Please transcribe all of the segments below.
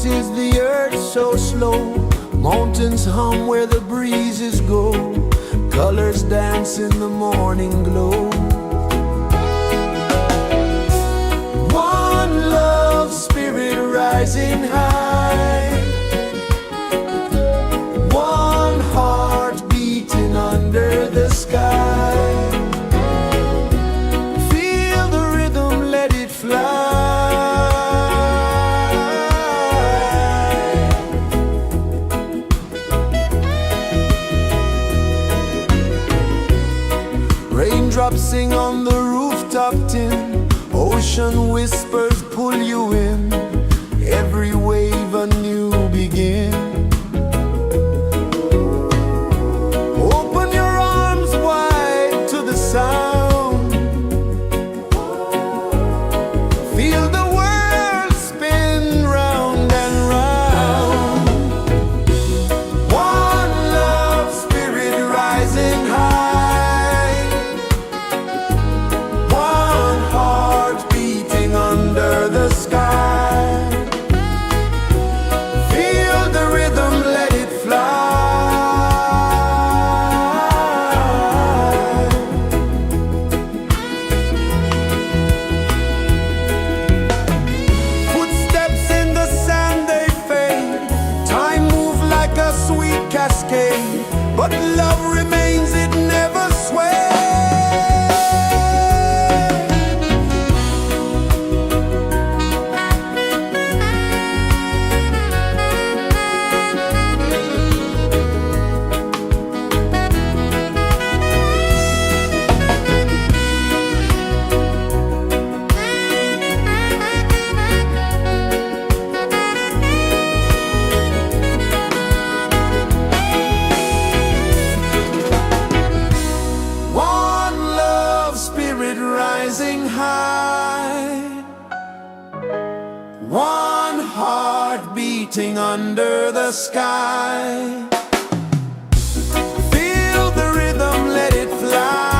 is the earth so slow? Mountains hum where the breezes go. Colors dance in the morning glow. One love, spirit rising high. One heart beating under the sky. Feel the rhythm, let it fly. Raindrops sing on the rooftop tin. Ocean whispers pull you in. Every wave a new begin. Open your arms wide to the sound. Feel the world spin round and round. One love, spirit rising high. One heart beating under the sky. Feel the rhythm, let it fly. Footsteps in the sand, they fade. Time moves like a sweet cascade, but love remains, it never sways. One love, spirit rising high. One heart beating under the sky. Feel the rhythm, let it fly.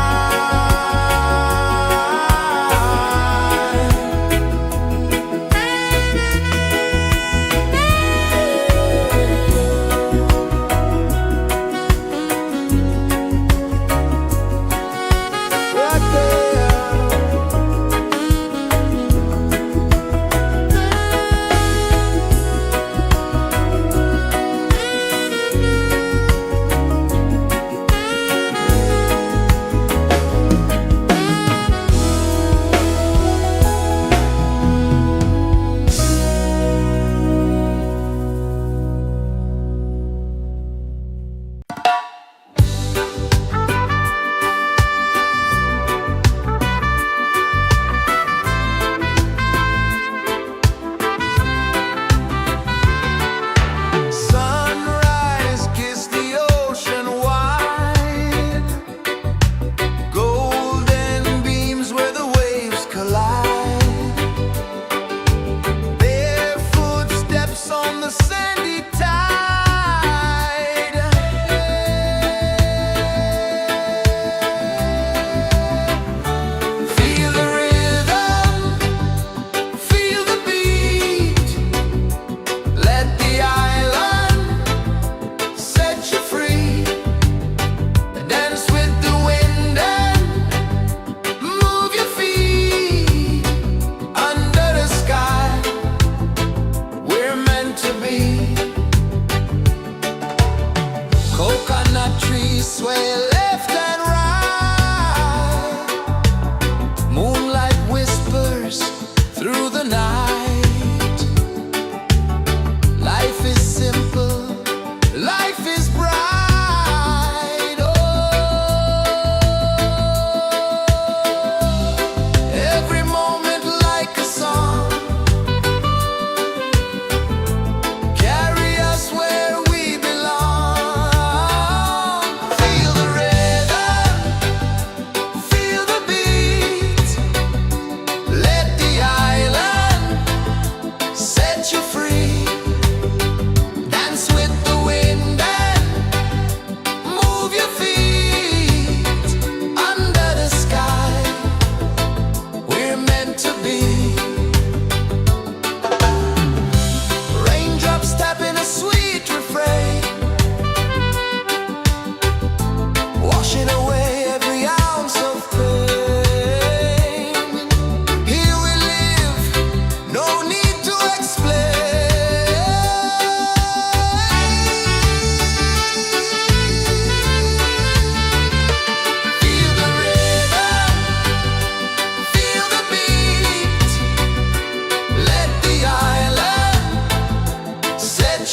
Right there. Sunrise, kiss the ocean wide. Golden beams where the waves collide. Bare footsteps on the sandy tide. Feel the rhythm, feel the beat. Let the island set you free. Dance with the wind and move your feet. Under the sky, we're meant to be. Coconut trees sway left and right. Moonlight whispers through the night. Life is simple, life is bright. Oh, every moment like a song. Carry us where we belong. Feel the rhythm.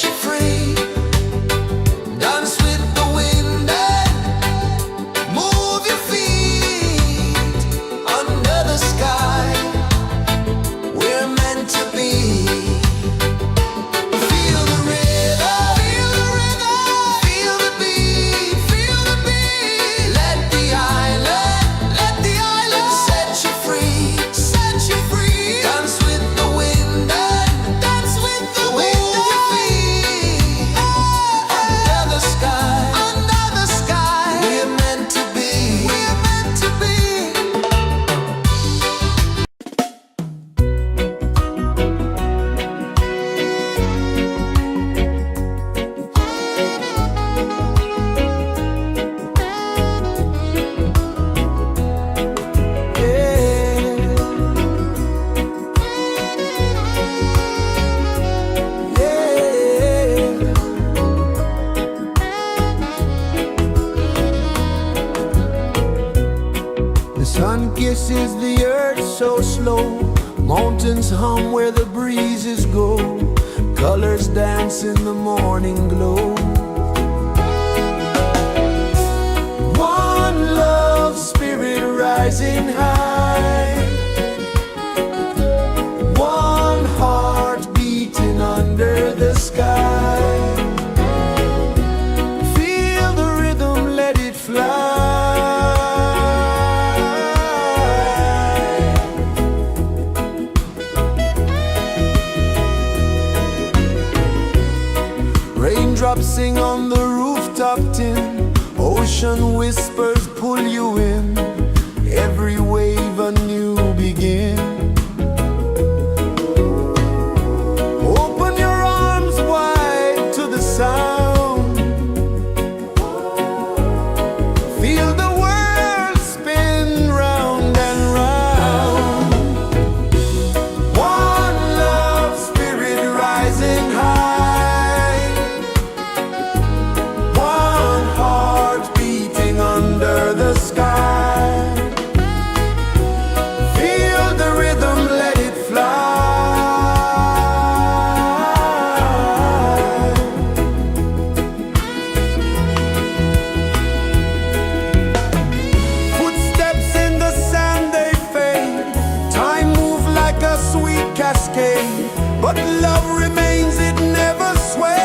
set you free. Dance with the wind and move your feet under the sky. We're meant to be. Feel the rhythm, feel the rhythm, feel the beat, feel the beat. Let the island set you free, set you free. Dance with the wind and dance with the wind. Move your feet under the sky, under the sky. We're meant to be, we're meant to be. The sun kisses the earth so slow. Mountains hum where the breezes go. Colors dance in the morning glow. One love spirit rising high. One heart beating under the sky. Feel the rhythm, let it fly. Raindrops sing on the rooftop tin. Ocean whispers pull you in. Every wave a new begin. Open your arms wide to the sound. Feel the world spin round and round. One love spirit rising high. One heart beating under the sky. Feel the rhythm, let it fly. Footsteps in the sand, they fade. Time moves like a sweet cascade, but love remains, it never sways.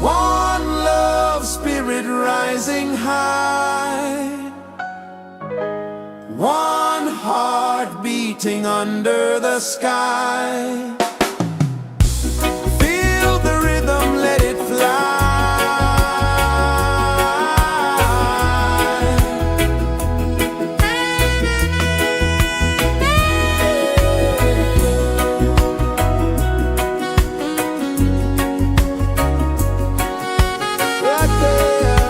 One love spirit rising high. One heart beating under the sky. Feel the rhythm, let it fly. Right there.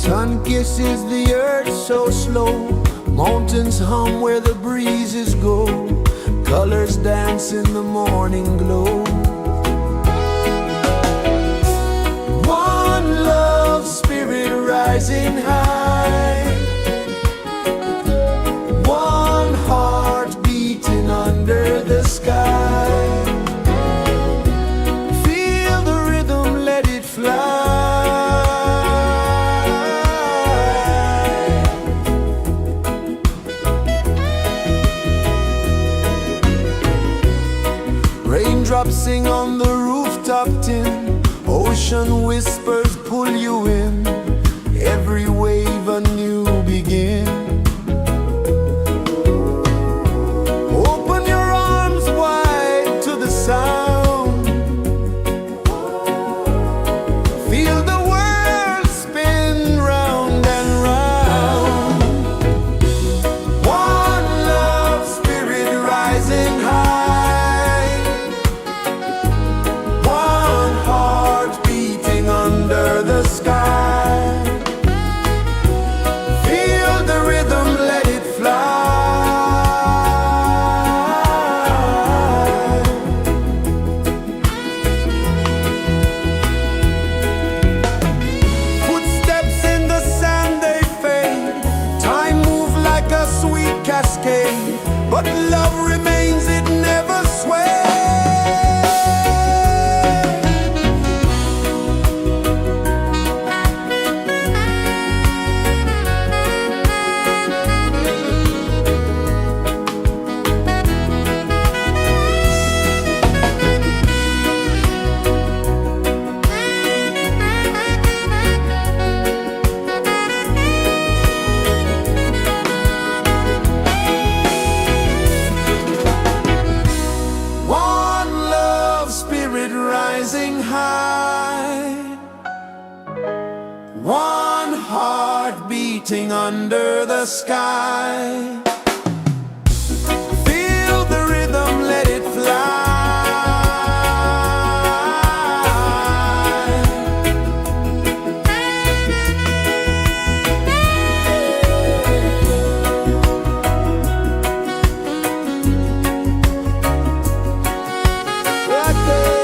Sun kisses the earth so slow, mountains hum where the breezes go, colors dance in the morning glow. One love spirit rising high, one heart beating under the sky. Feel the rhythm, let it fly. Raindrops sing on the rooftop tin, ocean whispers pull you in, every wave a new begin. Open your arms wide to the sound, feel the world spin round and round. One love spirit rising high, one heart beating under the sky. Feel the rhythm, let it fly. Footsteps in the sand, they fade, time moves like a sweet cascade, but love remains, it never sways. One love spirit rising high, one heart beating under the sky. Feel the rhythm, let it fly. Right there.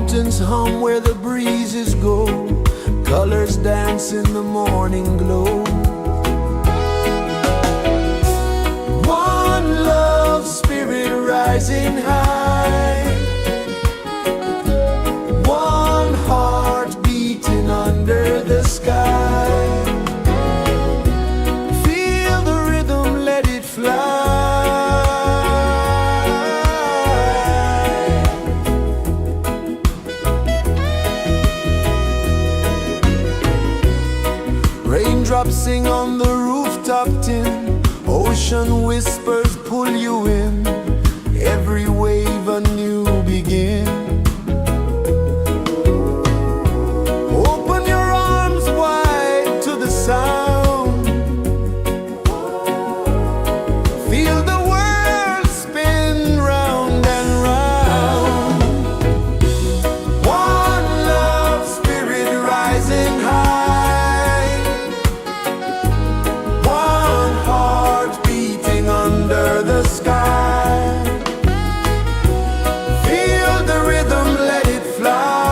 Mountains hum where the breezes go, colors dance in the morning glow. One love spirit rising high, one heart beating under the sky. Feel the rhythm, let it fly. Raindrops sing on the rooftop tin, ocean whispers pull you in, every wave a new begin. Open your arms wide to the sound, feel the world spin round and round. One love spirit rising high, one heart beating under the sky. Feel the rhythm, let it fly.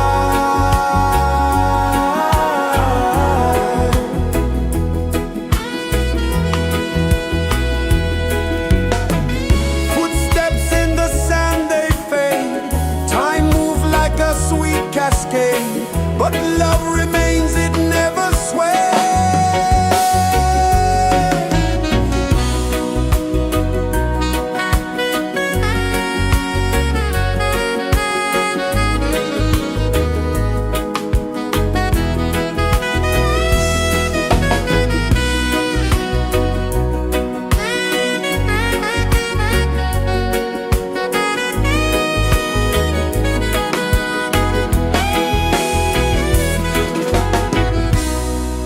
Footsteps in the sand, they fade. Time moves like a sweet cascade, but love remains, it never sways.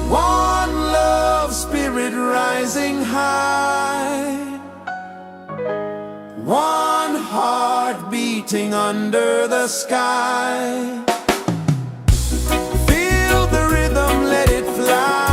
One love spirit rising high, one heart beating under the sky. Feel the rhythm, let it fly.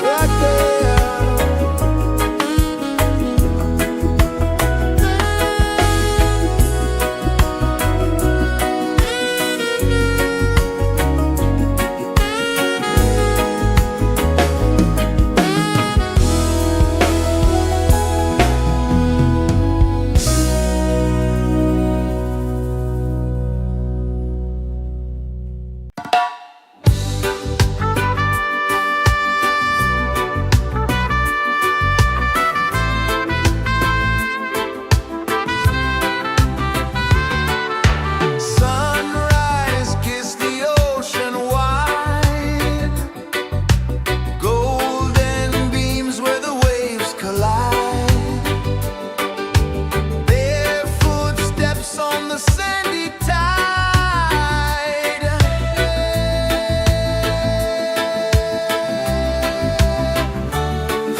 Right there. Sunrise, kiss the ocean wide, golden beams where the waves collide, bare footsteps on the sandy tide.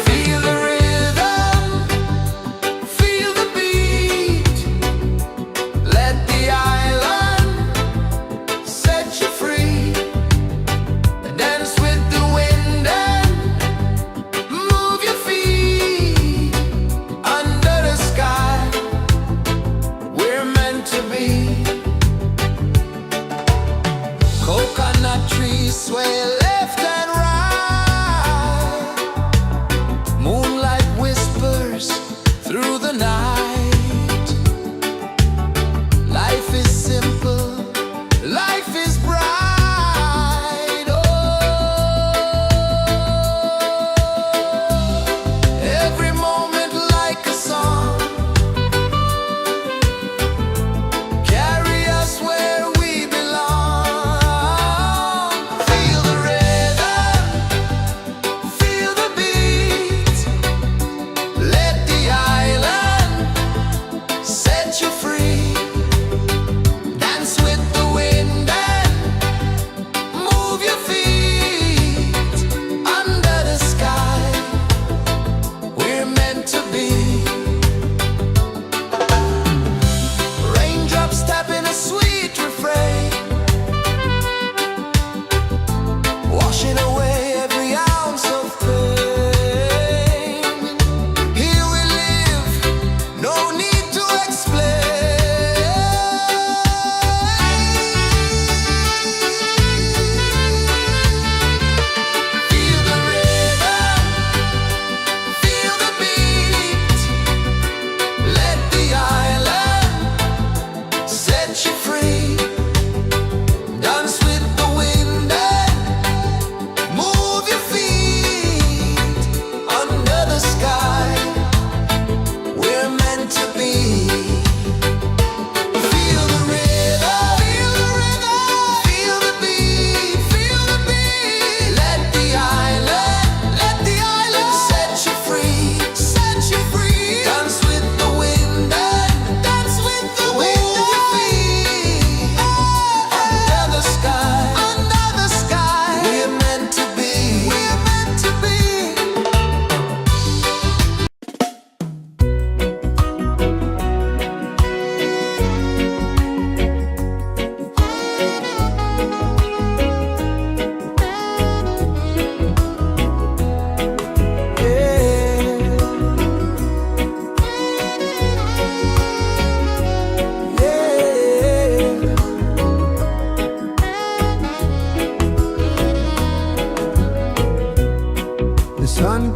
Feel the rhythm, feel the beat, let the island set you free. Dance with the wind and move your feet under the sky. We're meant to be. Coconut trees sway left and right, moonlight whispers through the night. Life is simple, life is bright. Oh, every moment like a song, carry us where we belong. Feel the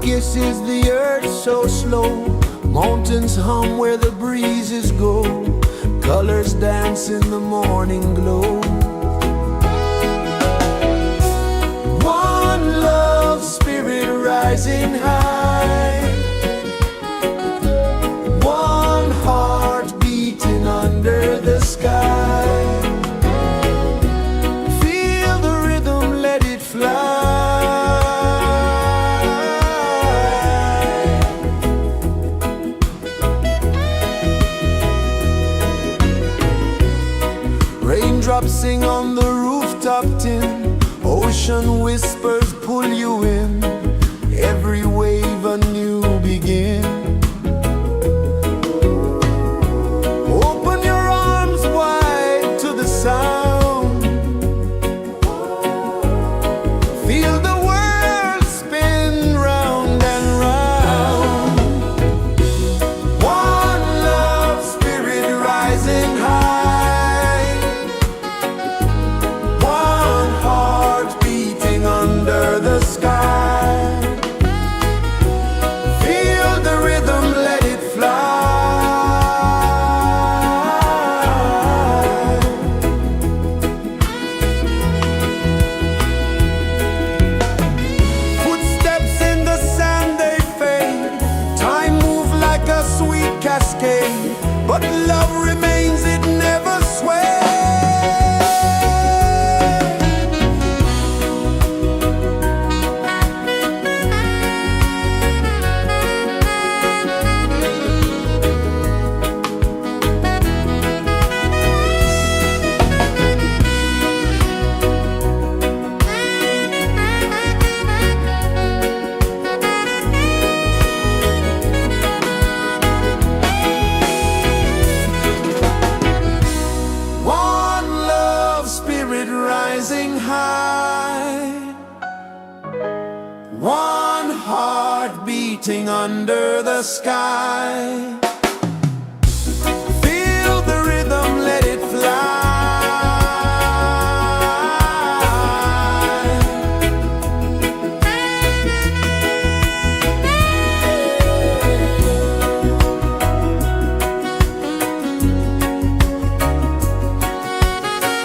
kisses the earth so slow. Mountains hum where the breezes go. Colors dance in the morning glow. One love spirit rising high. One heart beating under the sky. Feel the rhythm, let it fly. Raindrops sing on the rooftop tin. Ocean whispers pull you in. Every wave a new begin. Open your arms wide to the sound. Feel the world spin round and round. One love spirit rising high. One heart beating under the sky. Feel the rhythm, let it fly. Footsteps in the sand, they fade. Time moves like a sweet cascade, but love remains, it never sways. One love spirit rising high. One heart beating under the sky. Feel the rhythm, let it fly.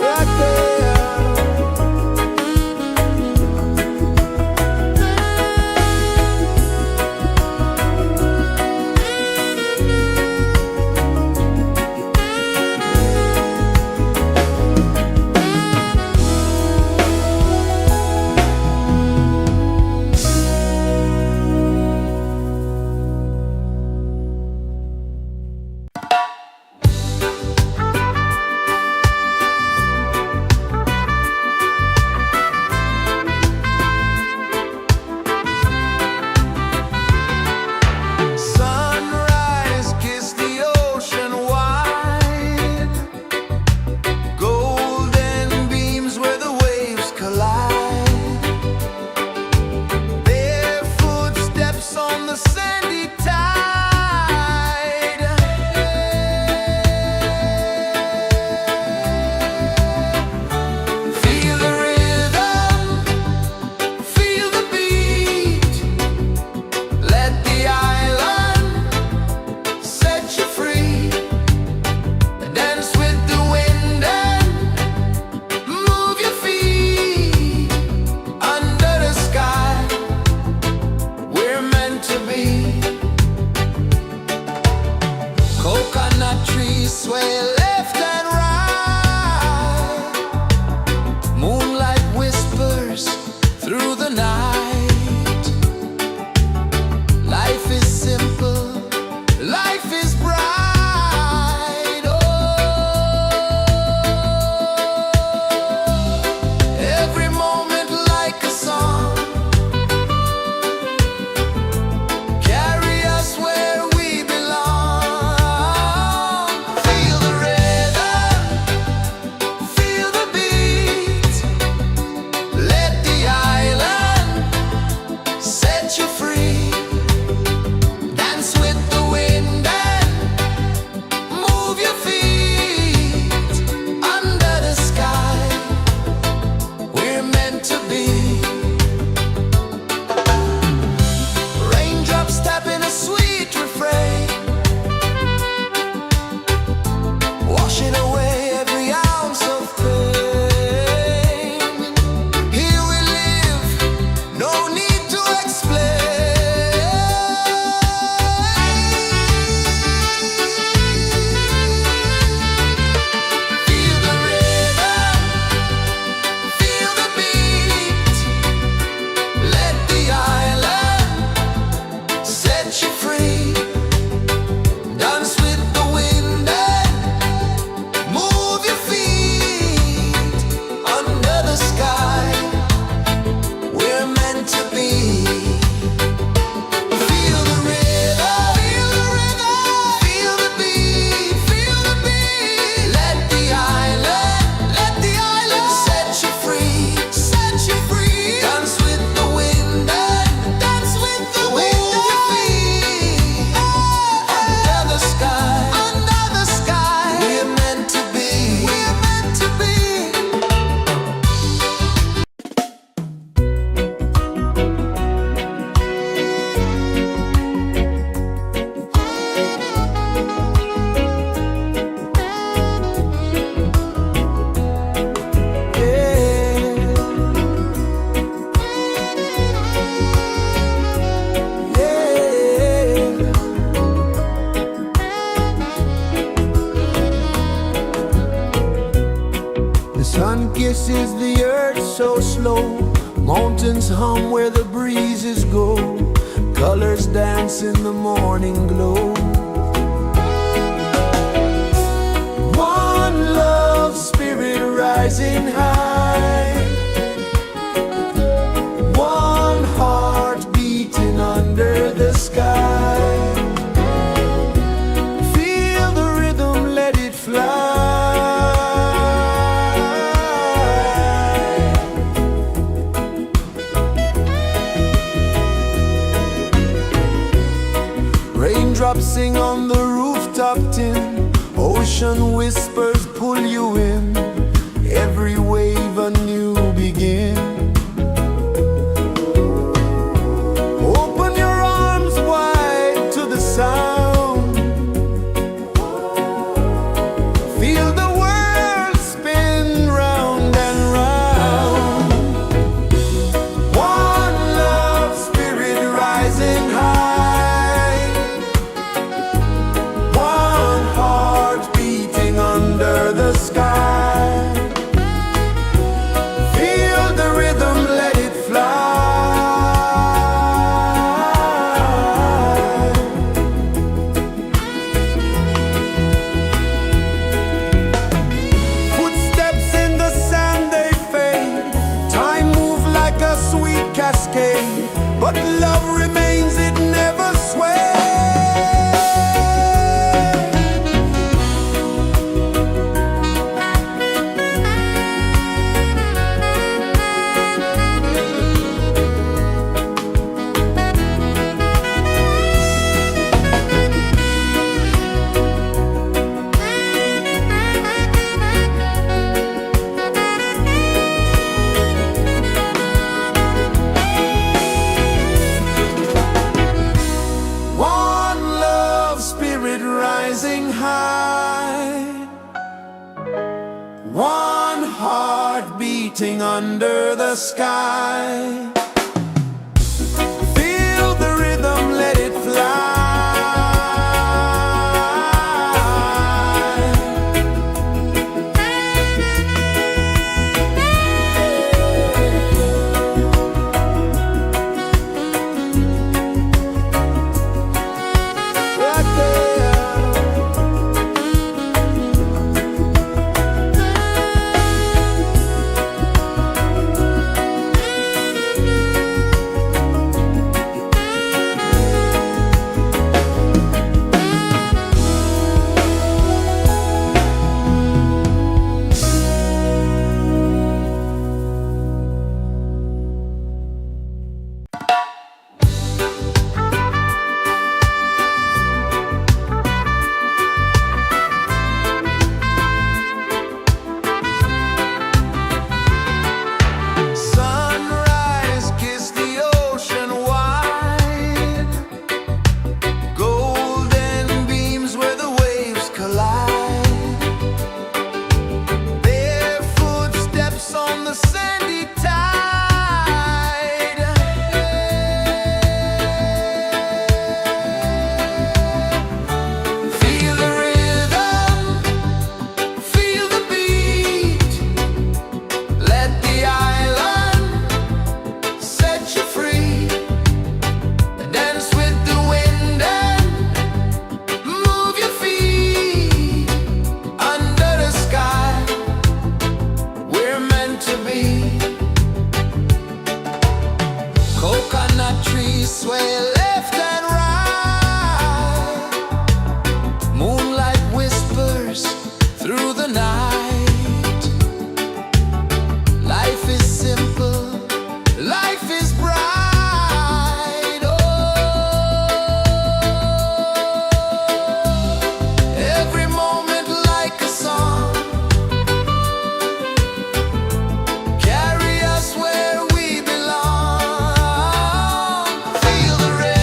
Right there. Sunrise, kiss the ocean wide. Golden beams where the waves collide. Bare footsteps on the sandy tide. Feel the rhythm, feel the beat. Let the island set you free. Dance with the wind and move your feet. Under the sky, we're meant to be. Coconut trees sway left and right. Moonlight whispers through the night. Life is simple, life is bright. Oh, every moment like a song. Carry us where we belong. Feel the rhythm, feel the beat. Let the island set you free. Dance with the wind and move your feet. Under the sky, we're meant to be. flow, mountains hum where the breezes go, colors dance in the morning glow. One love, spirit rising high, one heart beating under the sky. Feel the rhythm, let it fly. Raindrops sing on the rooftop tin, ocean whispers pull you in, every wave a new begin. Open your arms wide to the sound, feel the world spin round and round. One love, spirit rising high, one heart beating under the sky. Feel the rhythm, let it fly. Footsteps in the sand, they fade, time moves like a sweet cascade, but love remains, it never sways. One love, spirit rising high, one heart beating under the sky. Feel the rhythm, let it fly. Right there. Sunrise, kiss the ocean wide, golden beams where the waves collide, their footsteps on the sandy tide. Feel the rhythm, feel the beat, let the island set you free. Dance with the wind and move your feet under the sky. We're meant to be. Coconut trees sway left and right, moonlight whispers through the night. Life is simple, life is bright. Oh, every moment like a song, carry us where we belong. Feel the rhythm.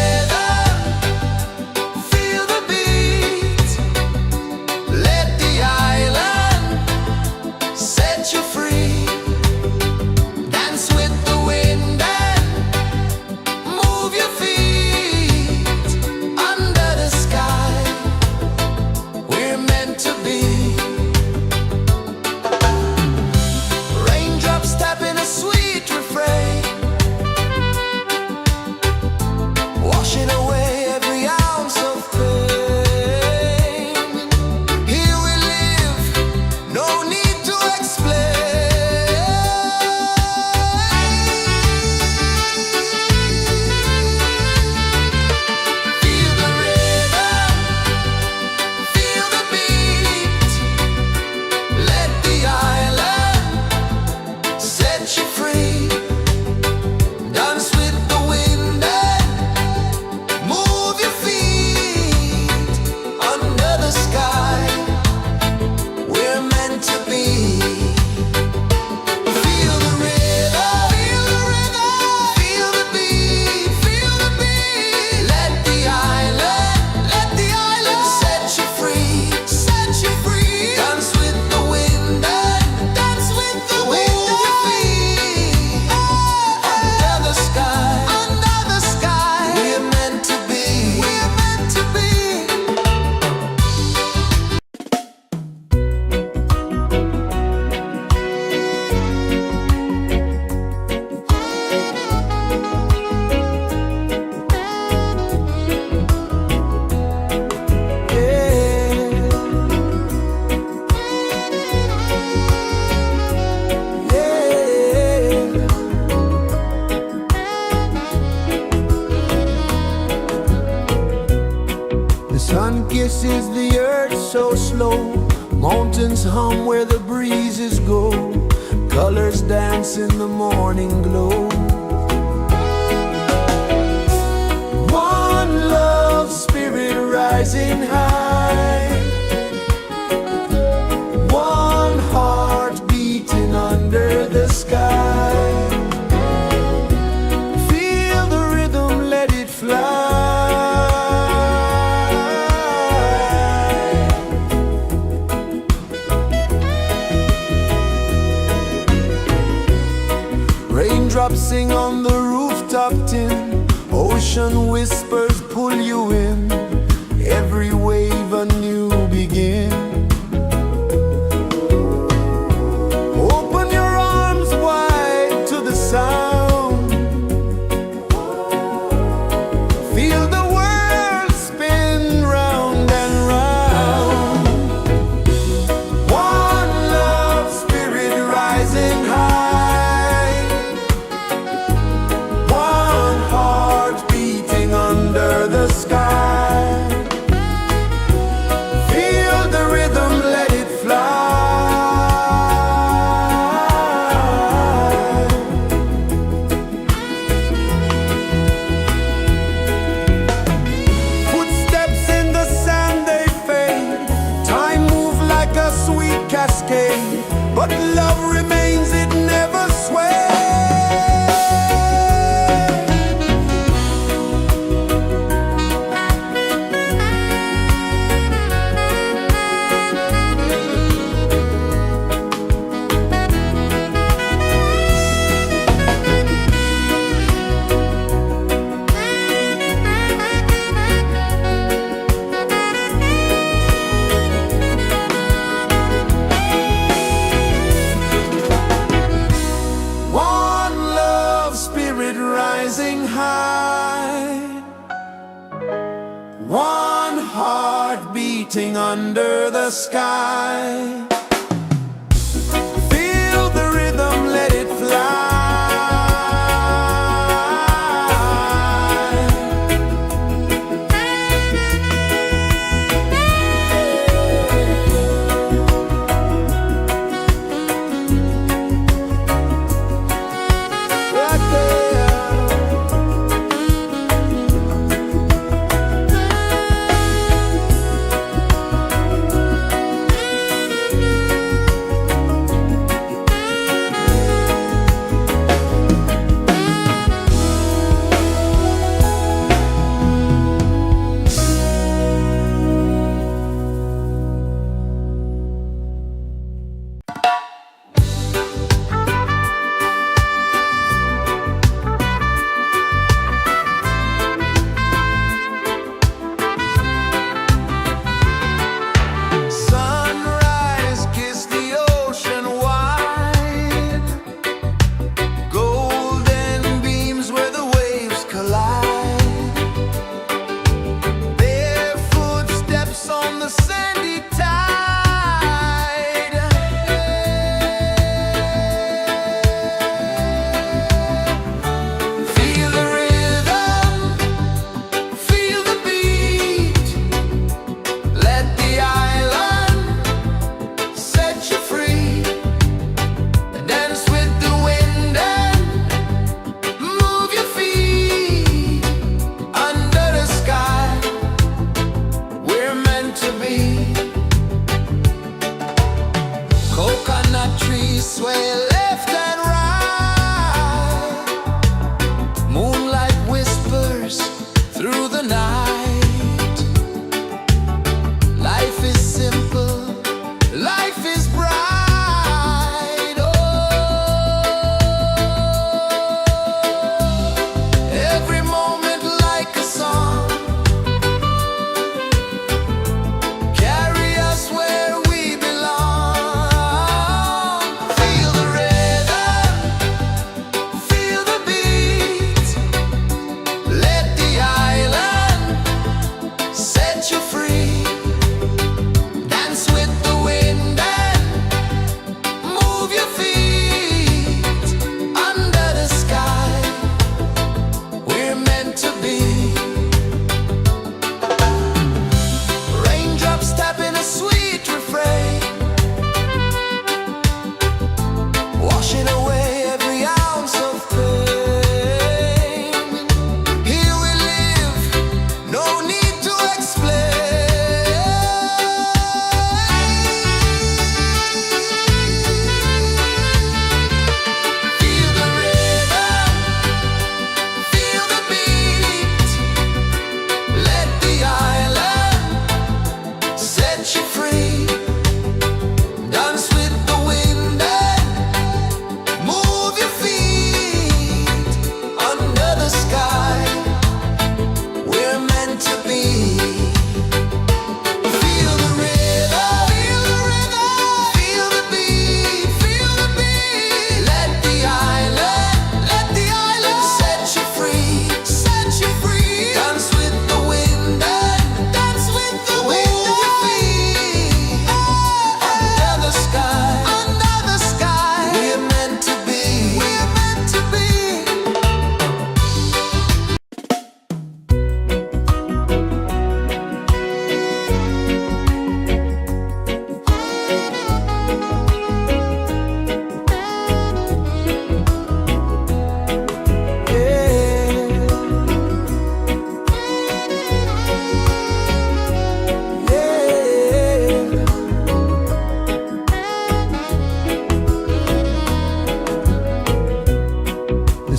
kisses the earth so slow. Mountains hum where the breezes go. Colors dance in the morning glow. One love spirit rising high. One heart beating under the sky. Feel the rhythm, let it fly. Raindrops sing on the rooftop tin. Ocean whispers pull you in. Every wave a new begin. Open your arms wide to the sound. Feel the world spin round and round. One love spirit rising high. One heart beating under the sky. Feel the rhythm, let it fly. Footsteps in the sand, they fade. Time moves like a sweet cascade, but love remains, it never sways. One love spirit rising high. One heart beating under the sky. Feel the rhythm, let it fly. Right there.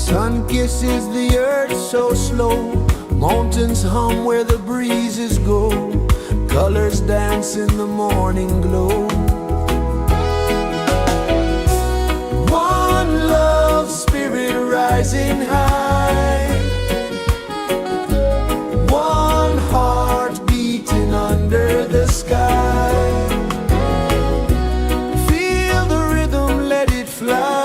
Sun kisses the earth so slow, mountains hum where the breezes go, colors dance in the morning glow. One love spirit rising high, one heart beating under the sky. Feel the rhythm, let it fly.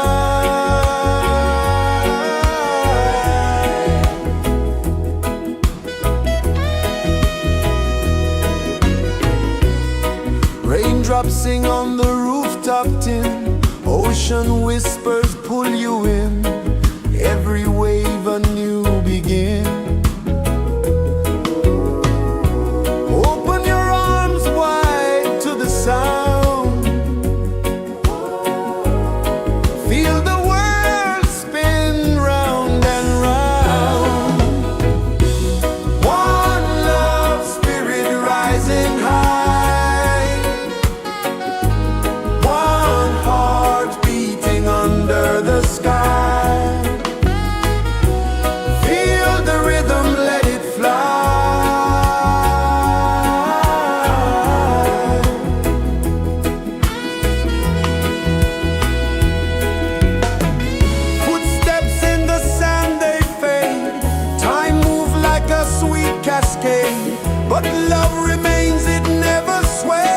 Raindrops sing on the rooftop tin, ocean whispers pull you in, every wave a new begin. Open your arms wide to the sound, feel the world spin round and round. One love spirit rising high, one heart beating under the sky. Feel the rhythm, let it fly. Footsteps in the sand, they fade, time moves like a sweet cascade, but love remains, it never sways.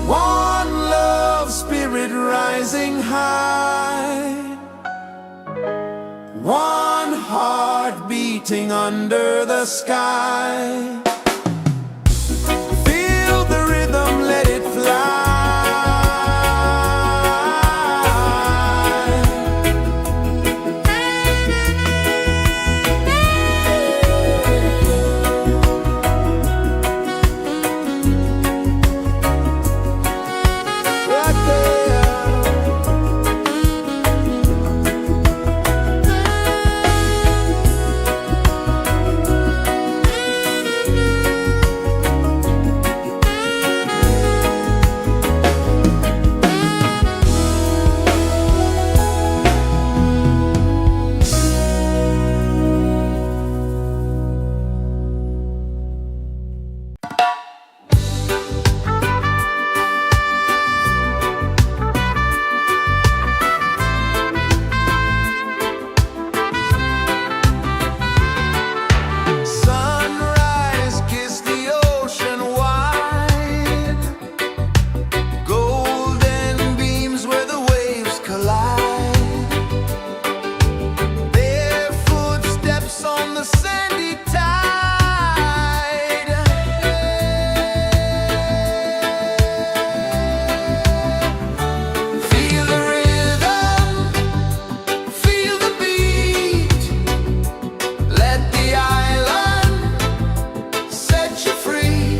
One love spirit rising high, one heart beating under the sky. Feel the rhythm, let it fly. Sunrise, kiss the ocean wide, golden beams where the waves collide, bare footsteps on the sandy tide. Feel the rhythm, feel the beat, let the island set you free.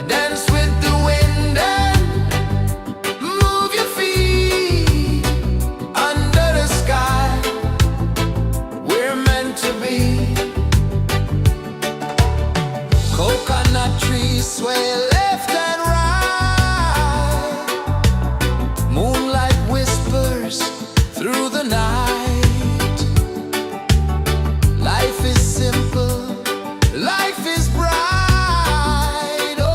Dance with the wind and move your feet. Under the sky, we're meant to be. Coconut trees sway left and right, moonlight whispers through the night. Life is simple, life is bright. Oh,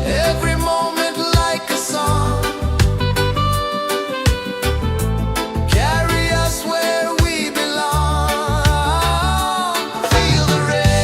every moment like a song, carry us where we belong. Feel the rain.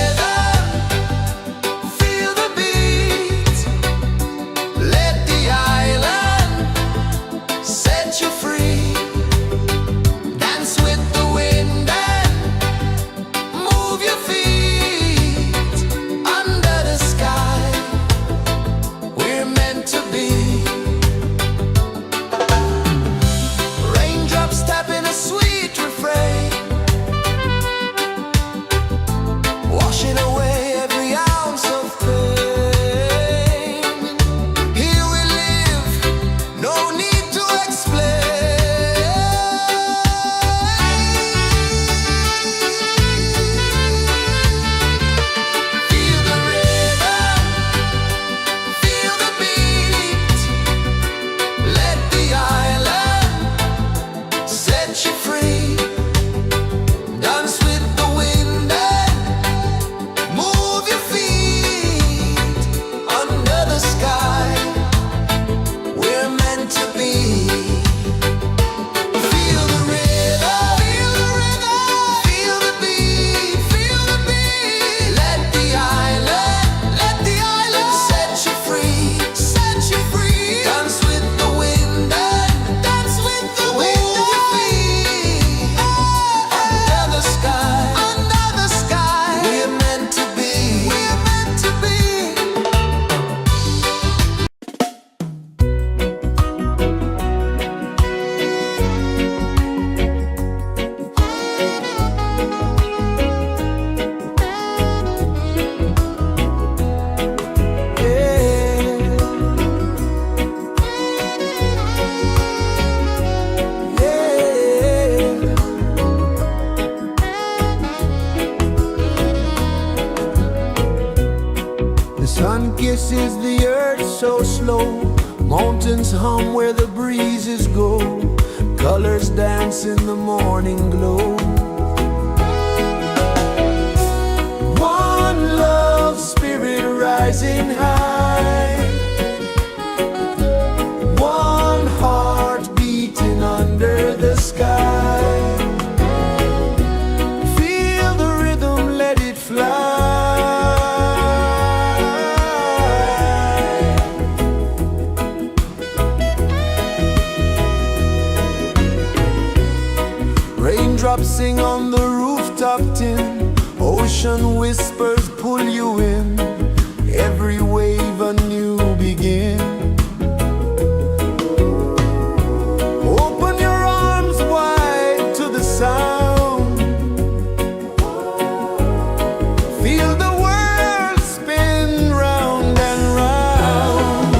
pulses the earth so slow. Mountains hum where the breezes go. Colors dance in the morning glow. One love spirit rising high. One heart beating under the sky. Feel the rhythm, let it fly. Raindrops sing on the rooftop tin. Ocean whispers pull you in. Every wave a new begin. Open your arms wide to the sound. Feel the world spin round and round.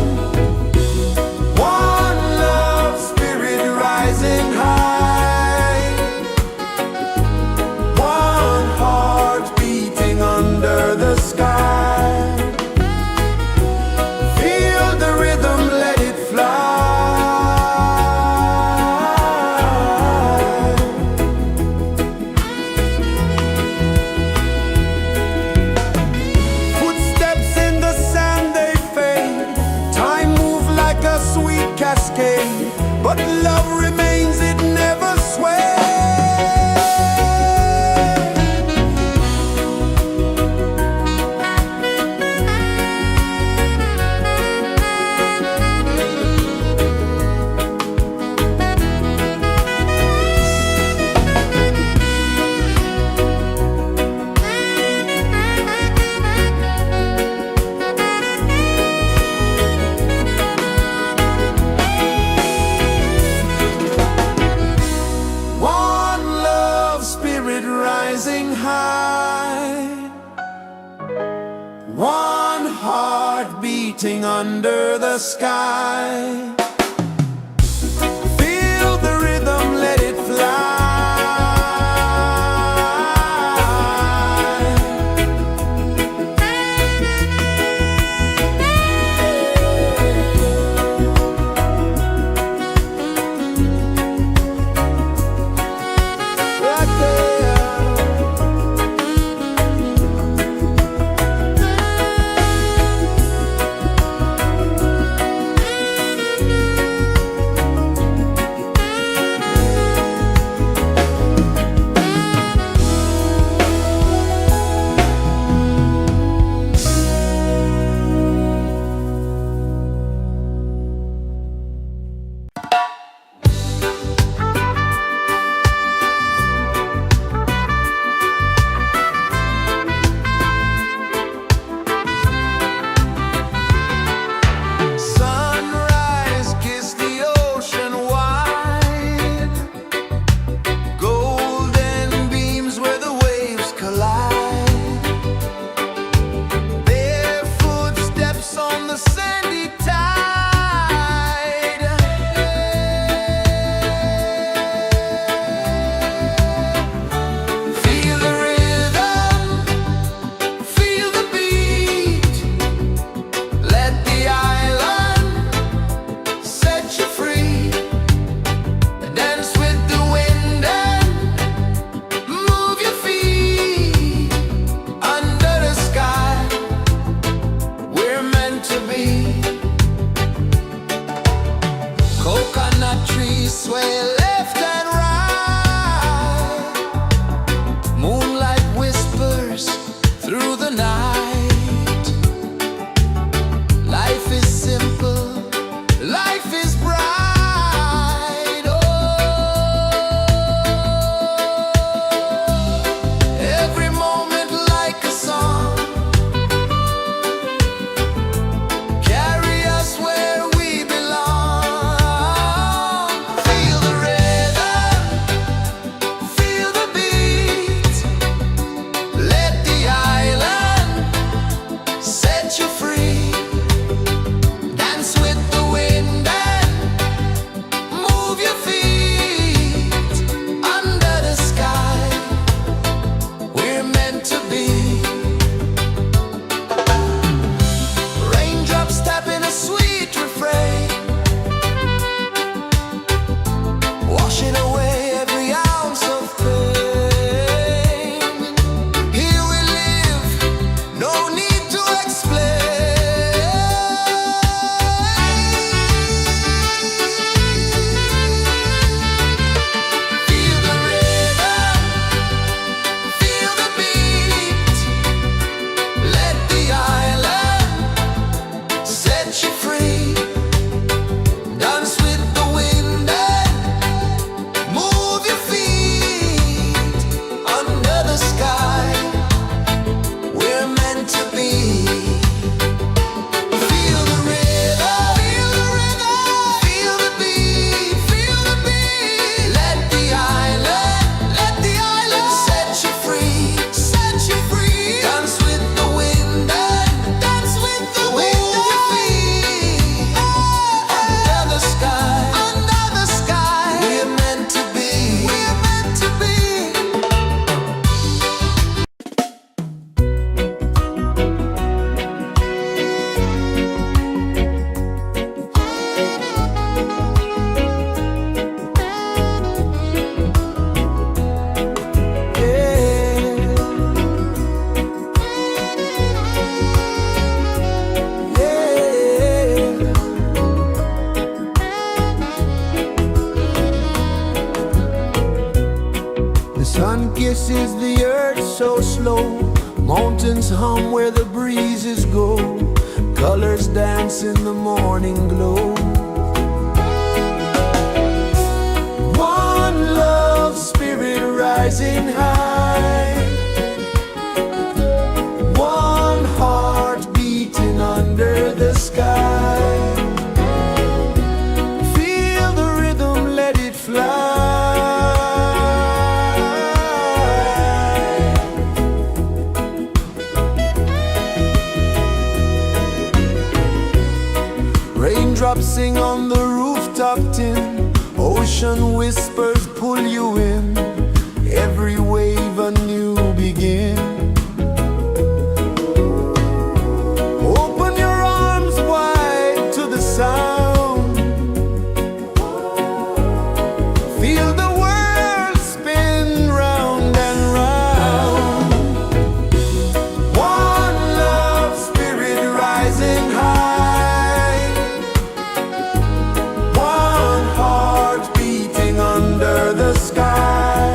One love spirit rising high. One heart beating under the sky. Feel the rhythm, let it fly. Footsteps in the sand, they fade. Time moves like a sweet cascade, but love remains, it never sways. One love spirit rising high. One heart beating under the sky. Feel the rhythm, let it fly. Right there. Sunrise, kiss the ocean wide. Golden beams where the waves collide. Barefoot steps on the sandy tide. Feel the rhythm, feel the beat. Let the island set you free. Dance with the wind and move your feet. Under the sky, we're meant to be. Coconut trees sway left and right. Moonlight whispers through the night. Life is simple, life is bright. Oh, every moment like a song. Carry us where we belong. Feel the rhythm, feel the beat. Let the island set you free. Dance with the wind and move your feet. Under the sky, we're meant to be. Rain kisses the earth so slow. Mountains hum where the breezes go. Colors dance in the morning glow. One love spirit rising high. One heart beating under the sky. Feel the rhythm, let it fly. Raindrops sing on the rooftop tin. Ocean whispers pull you in. Every wave a new begin. Open your arms wide to the sound. Feel the world spin round and round. One love spirit rising high. One heart beating under the sky.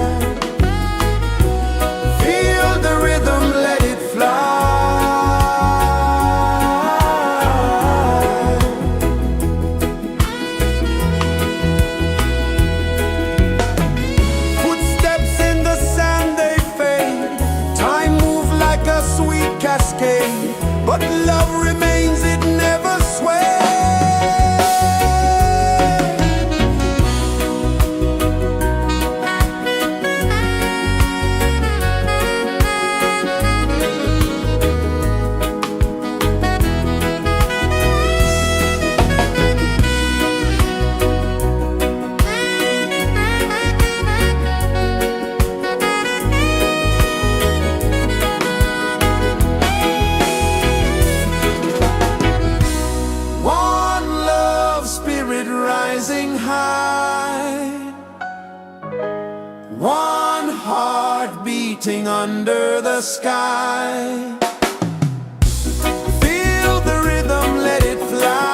Feel the rhythm, let it fly. Footsteps in the sand, they fade. Time moves like a sweet cascade, but love remains, it never sways. One love spirit rising high. One heart beating under the sky. Feel the rhythm, let it fly.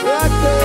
Right there.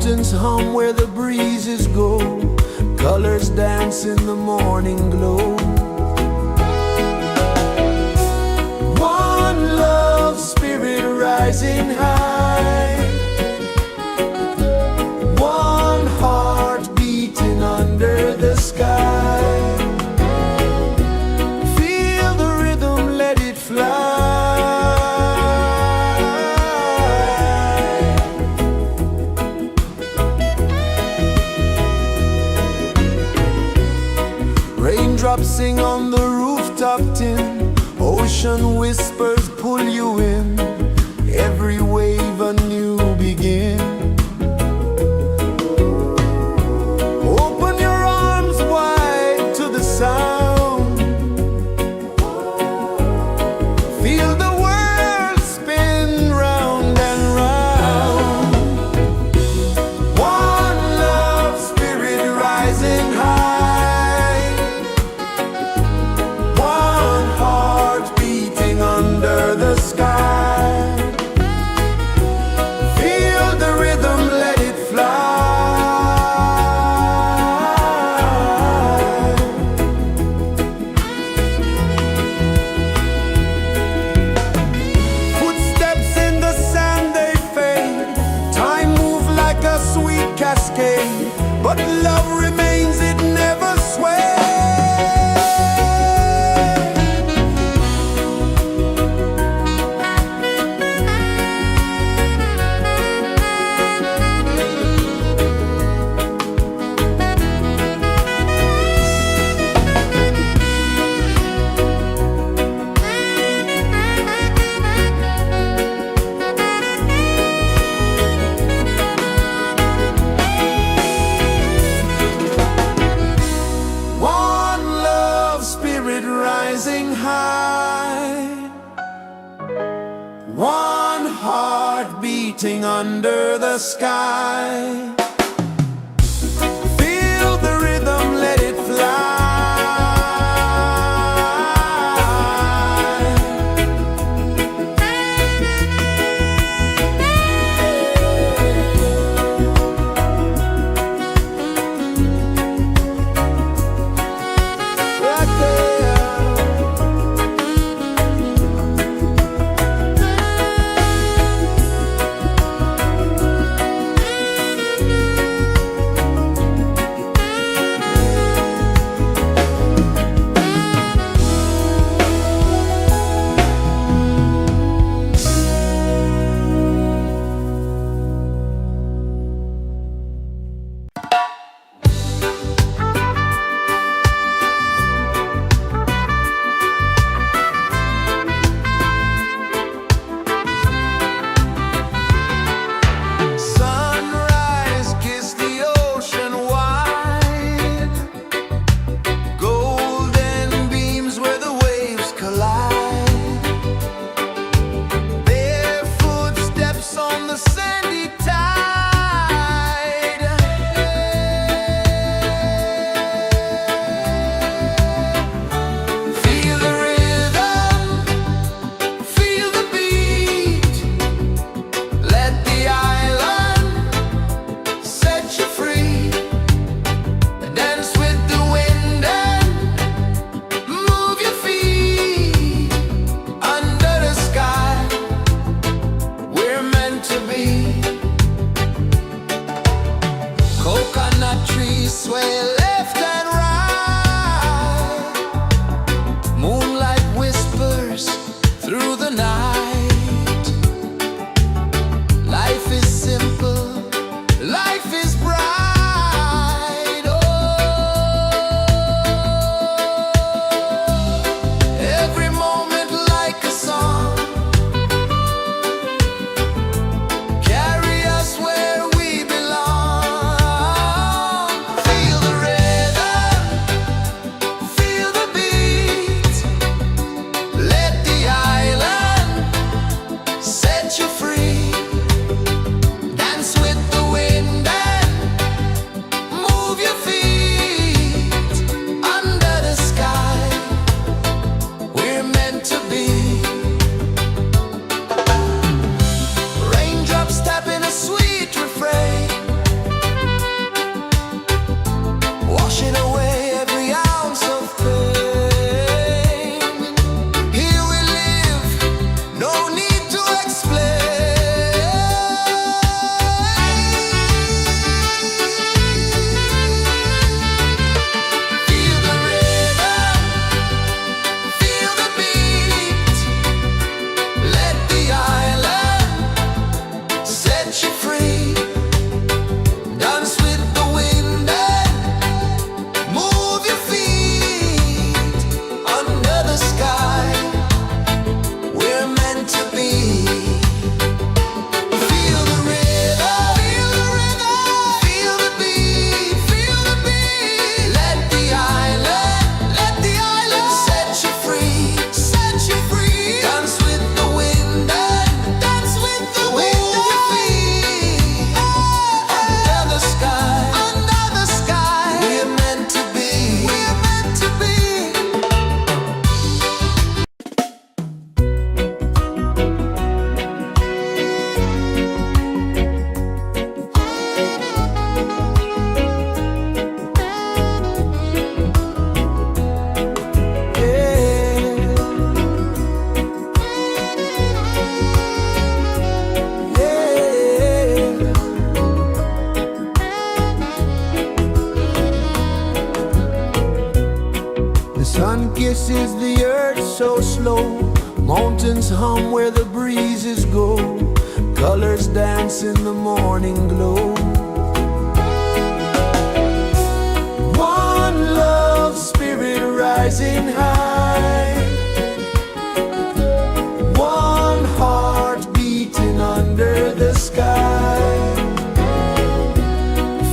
mountains hum where the breezes go, colors dance in the morning glow. One love spirit rising high, one heart beating under the sky. Feel the rhythm, let it fly. Raindrops sing on the rooftop tin, ocean whispers pull you in, every wave a new begin. Open your arms wide to the sound, feel the world spin round and round. One love spirit rising high, one heart beating under the sky. Feel the rhythm, let it fly. Footsteps in the sand, they fade. Time moves like a sweet cascade, but love remains, it never sways. One love spirit rising high, one heart beating under the sky. Feel the rhythm, let it fly. Rock there. Sunrise, kiss the ocean wide, golden beams where the waves collide. Bare footsteps on the sandy tide. Feel the rhythm, feel the beat. Let the island set you free. Dance with the wind and move your feet. Under the sky, we're meant to be. Coconut trees sway left and right. Moonlight whispers through the night. Life is simple, life is bright. Oh, every moment like a song. Carry us where we belong. Feel the rhythm, feel the beat. Let the island set you free. Dance with the wind and kisses the earth so slow. Mountains hum where the breezes go. Colors dance in the morning glow. One love spirit rising high. One heart beating under the sky.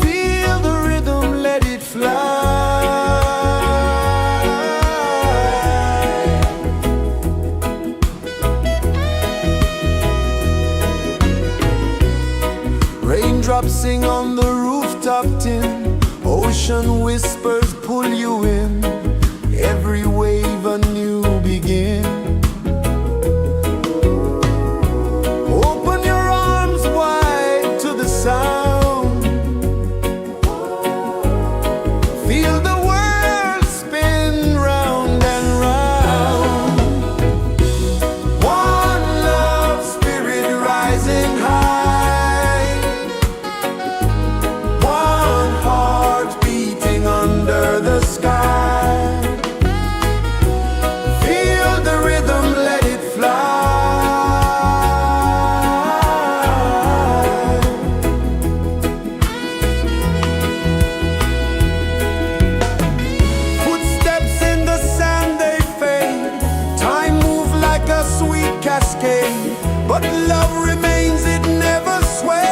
Feel the rhythm, let it fly. Raindrops sing on the rooftop tin. Ocean whispers pull you in. Every wave a new begin. Open your arms wide to the sound. Feel the world spin round and round. One love spirit rising high. One heart beating under the sky. Feel the rhythm, let it fly. Footsteps in the sand, they fade. Time moves like a sweet cascade, but love remains, it never sways.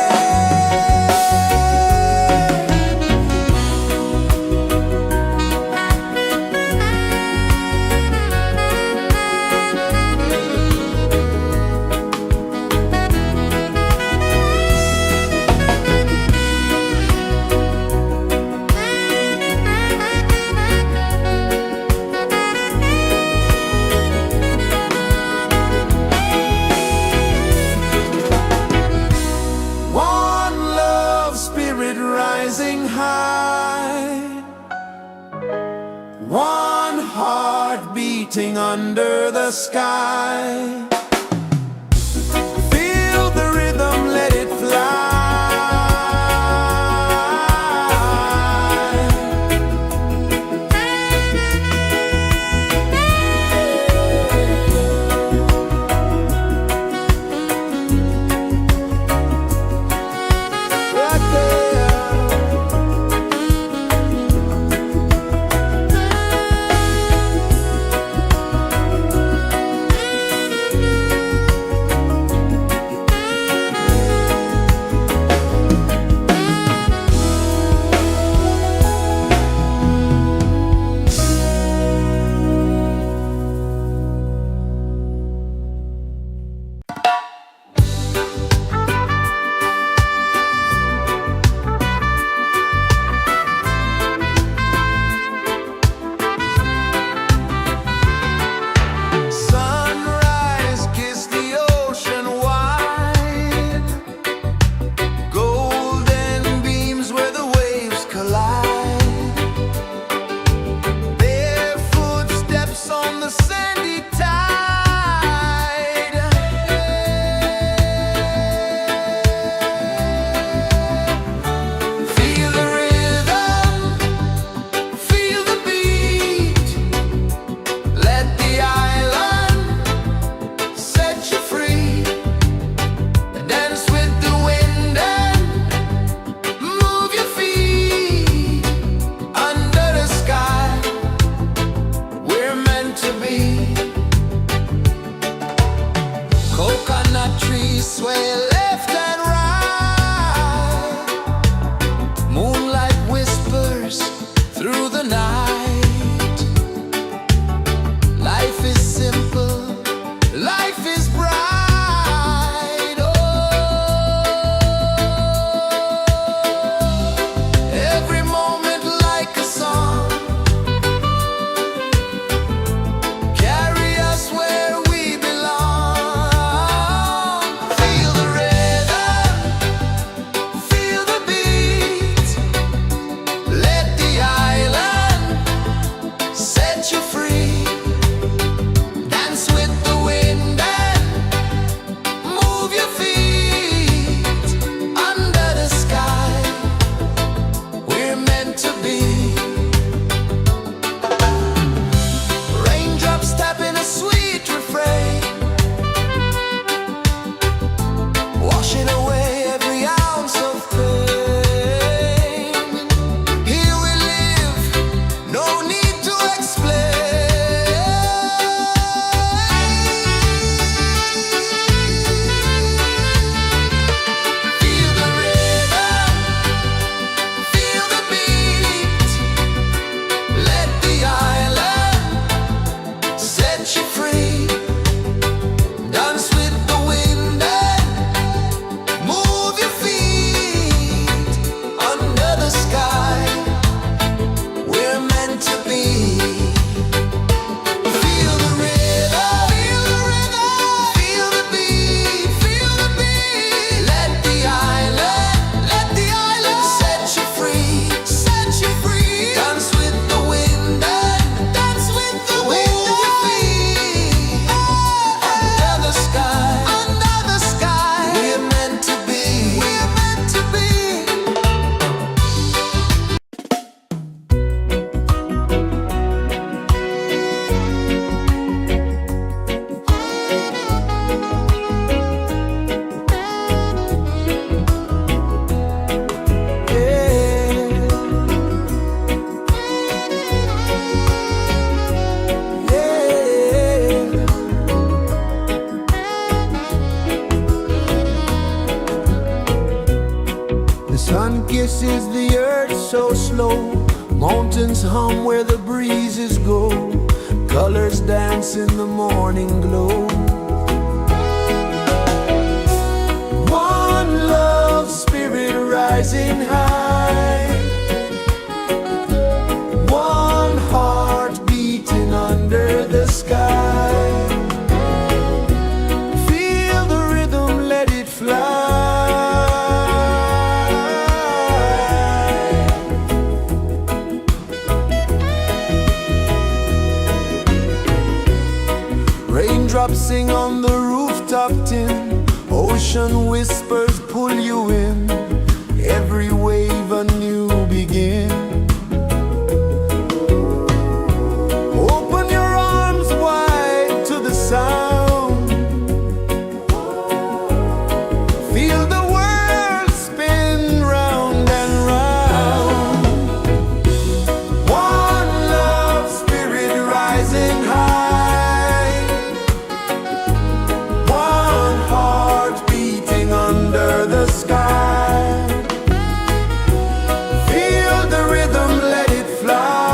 One love spirit rising high. One heart beating under the sky. Feel the rhythm, let it fly. Right there. earth so slow. Mountains hum where the breezes go. Colors dance in the morning glow. One love, spirit rising high. One heart beating under the sky. Feel the rhythm, let it fly. Raindrops sing on the rooftop tin. Ocean whispers pull you in. Every wave a new begin. Open your arms wide to the sound. Feel the world spin round and round. One love, spirit rising high. One heart beating under the sky. Feel the rhythm, let it fly.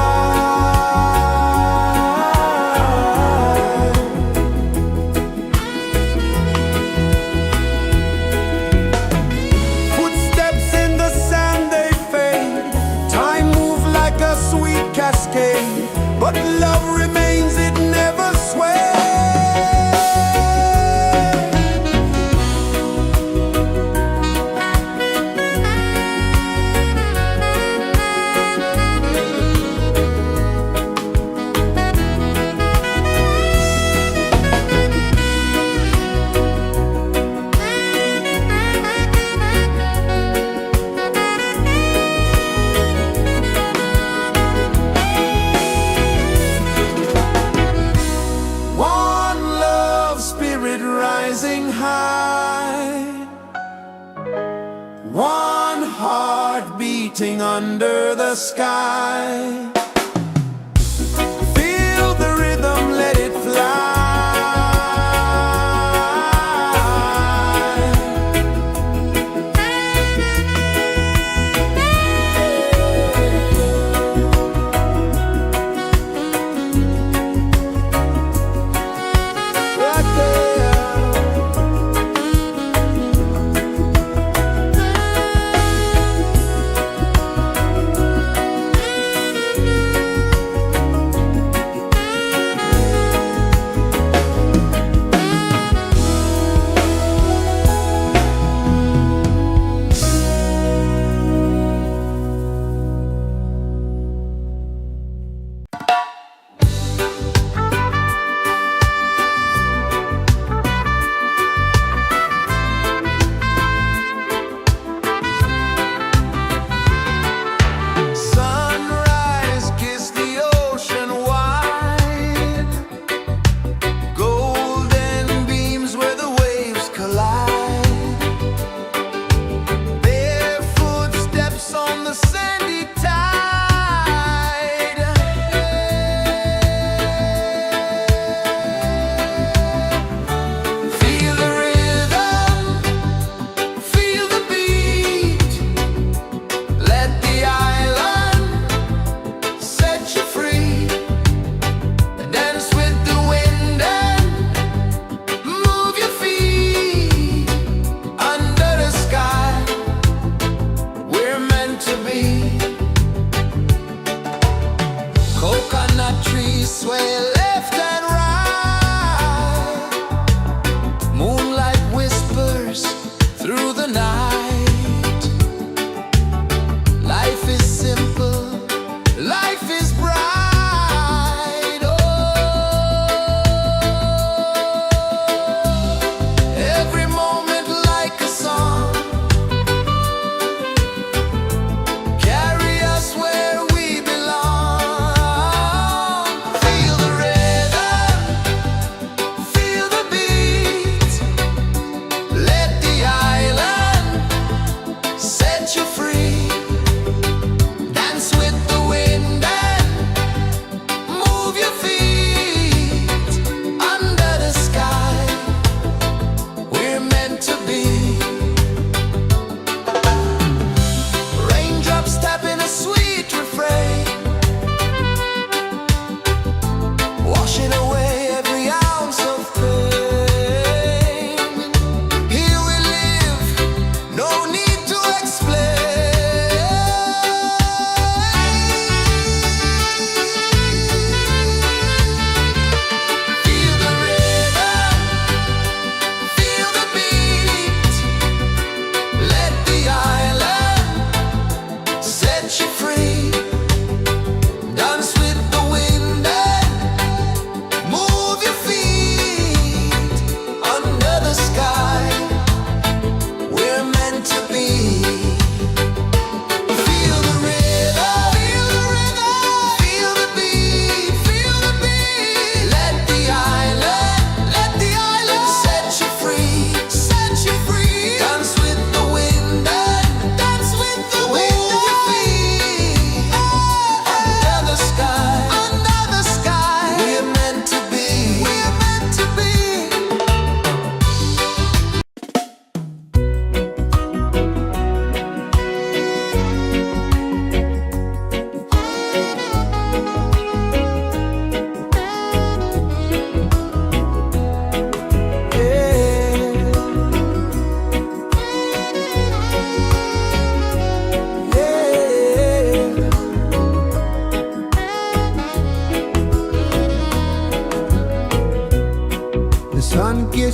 Footsteps in the sand, they fade. Time moves like a sweet cascade, but love remains, it never sways. One love, spirit rising high. One heart beating under the sky. Feel the rhythm, let it fly. Sunrise, kiss the ocean wide. Golden beams where the waves collide. Barefoot steps on the sandy tide. Feel the rhythm, feel the beat. Let the island set you free. Dance with the wind and move your feet. Under the sky, we're meant to be. Coconut trees sway left and right. Moonlight whispers through the night. Life is simple, life is bright. Oh, every moment like a song. Carry us where we belong. Feel the rhythm.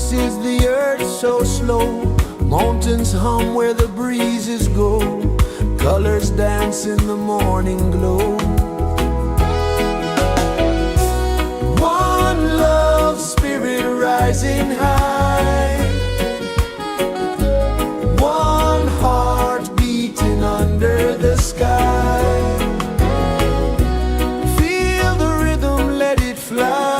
pulses the earth so slow. Mountains hum where the breezes go. Colors dance in the morning glow. One love spirit rising high. One heart beating under the sky. Feel the rhythm, let it fly.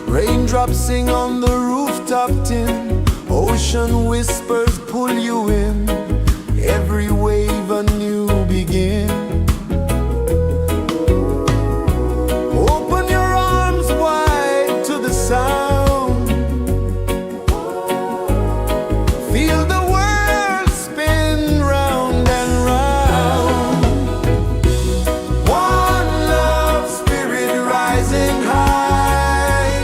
Raindrops sing on the rooftop tin. Ocean whispers pull you in. Every wave a new begin. Open your arms wide to the sound. Feel the world spin round and round. One love spirit rising high.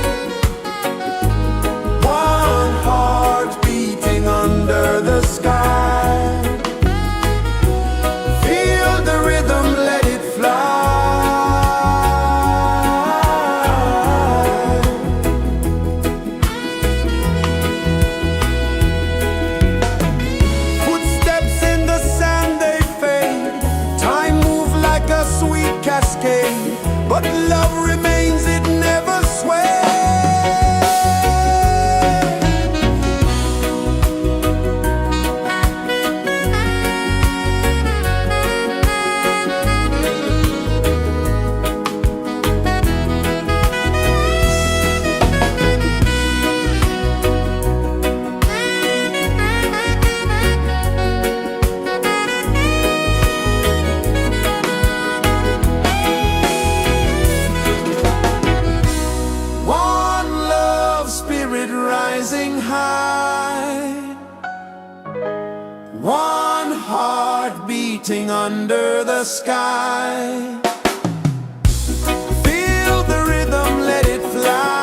One heart beating under the sky. Feel the rhythm, let it fly. Footsteps in the sand, they fade. Time moves like a sweet cascade, but love remains, it never sways. One love spirit rising high. One heart beating under the sky. Feel the rhythm, let it fly.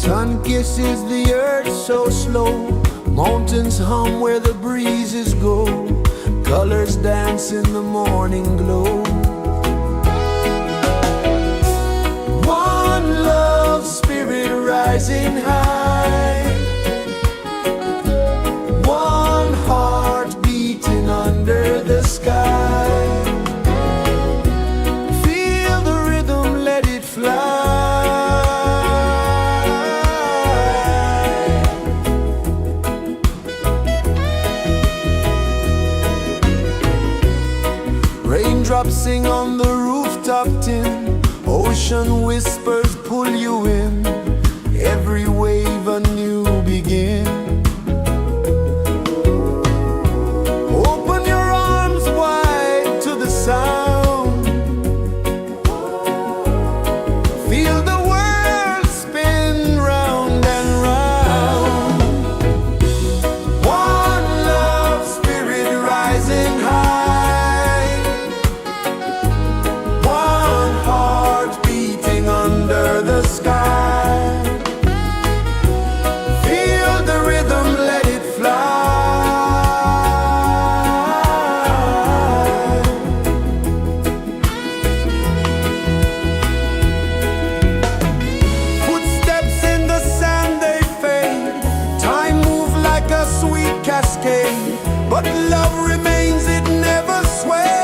Sun kisses the earth so slow, mountains hum where the breezes go, colors dance in the morning glow. One love spirit rising high, one heart beating under the sky. Feel the rhythm, let it fly. Raindrops sing on the rooftop tin, ocean whispers pull you in, every wave a new begin. Open your arms wide to the sound, feel the world spin round and round. One love spirit rising high, one heart beating under the sky. Feel the rhythm, let it fly. Footsteps in the sand, they fade, time moves like a sweet cascade, but love remains, it never sways.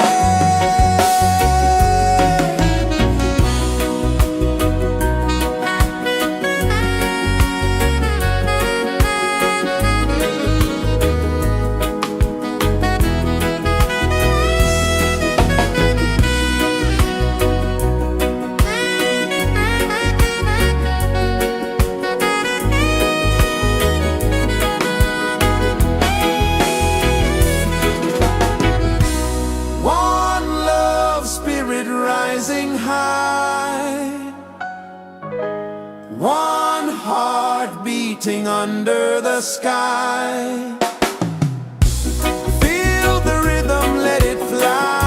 One love spirit rising high, one heart beating under the sky. Feel the rhythm, let it fly.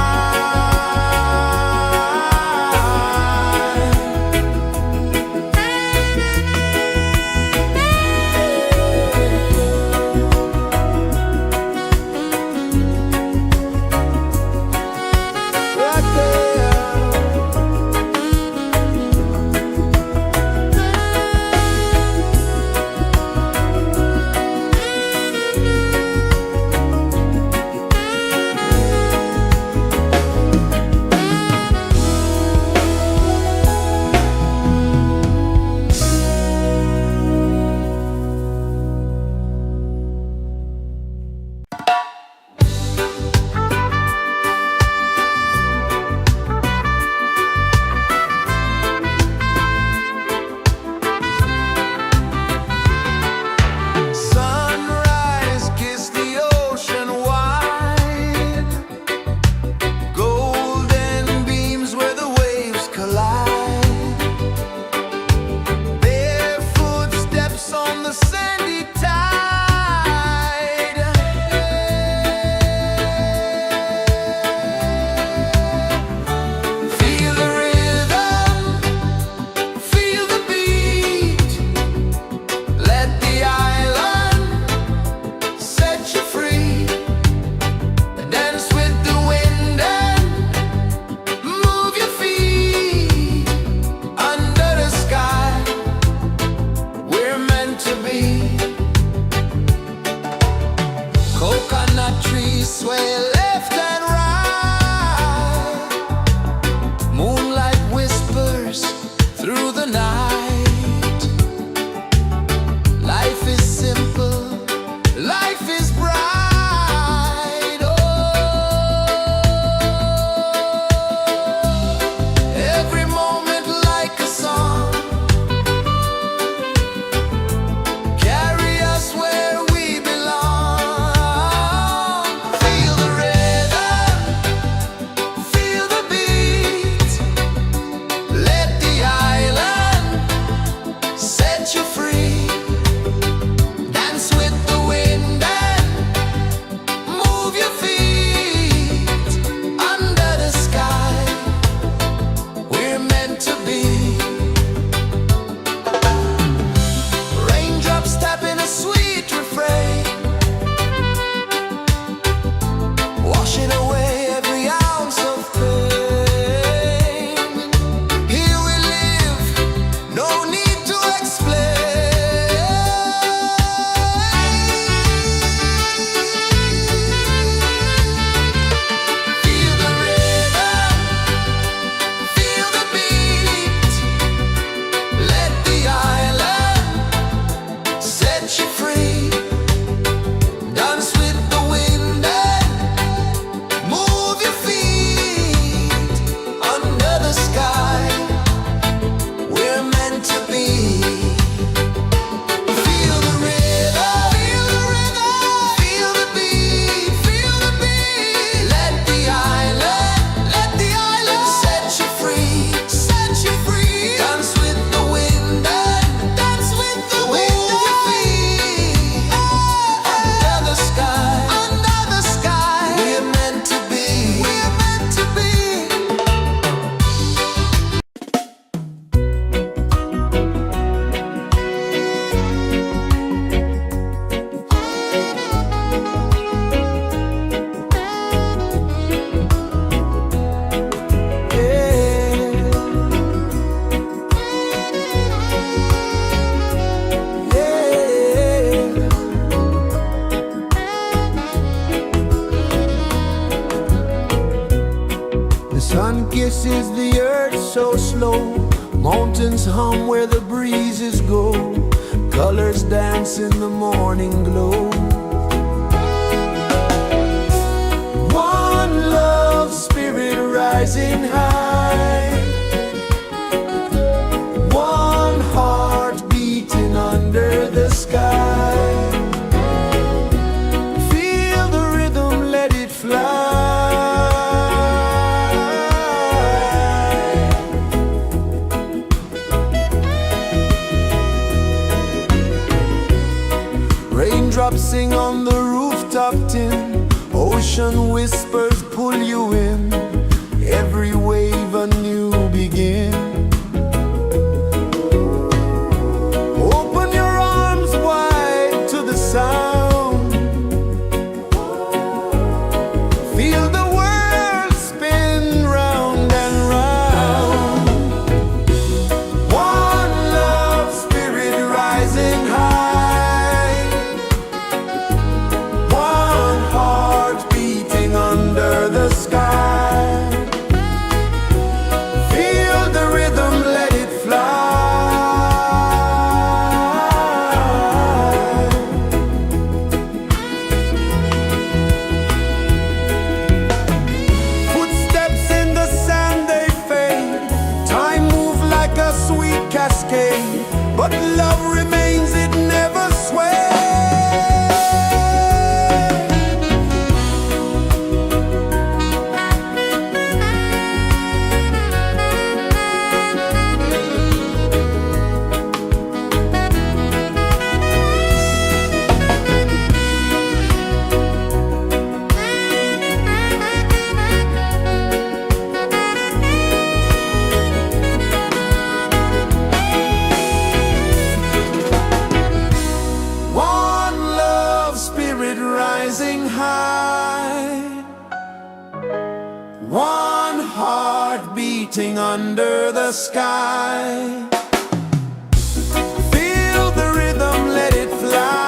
pulses the earth so slow. Mountains hum where the breezes go. Colors dance in the morning glow. One love, spirit rising high. One heart beating under the sky. Feel the rhythm, let it fly. Raindrops sing on the rooftop tin. Ocean whispers pull you in. Every wave a new begin. Open your arms wide to the sound. Feel the world spin round and round. One love, spirit rising high. One heart beating under the sky. Feel the rhythm, let it fly. Footsteps in the sand, they fade. Time moves like a sweet cascade, but love remains, it never sways. One love, spirit rising high. One heart beating under the sky. Feel the rhythm, let it fly.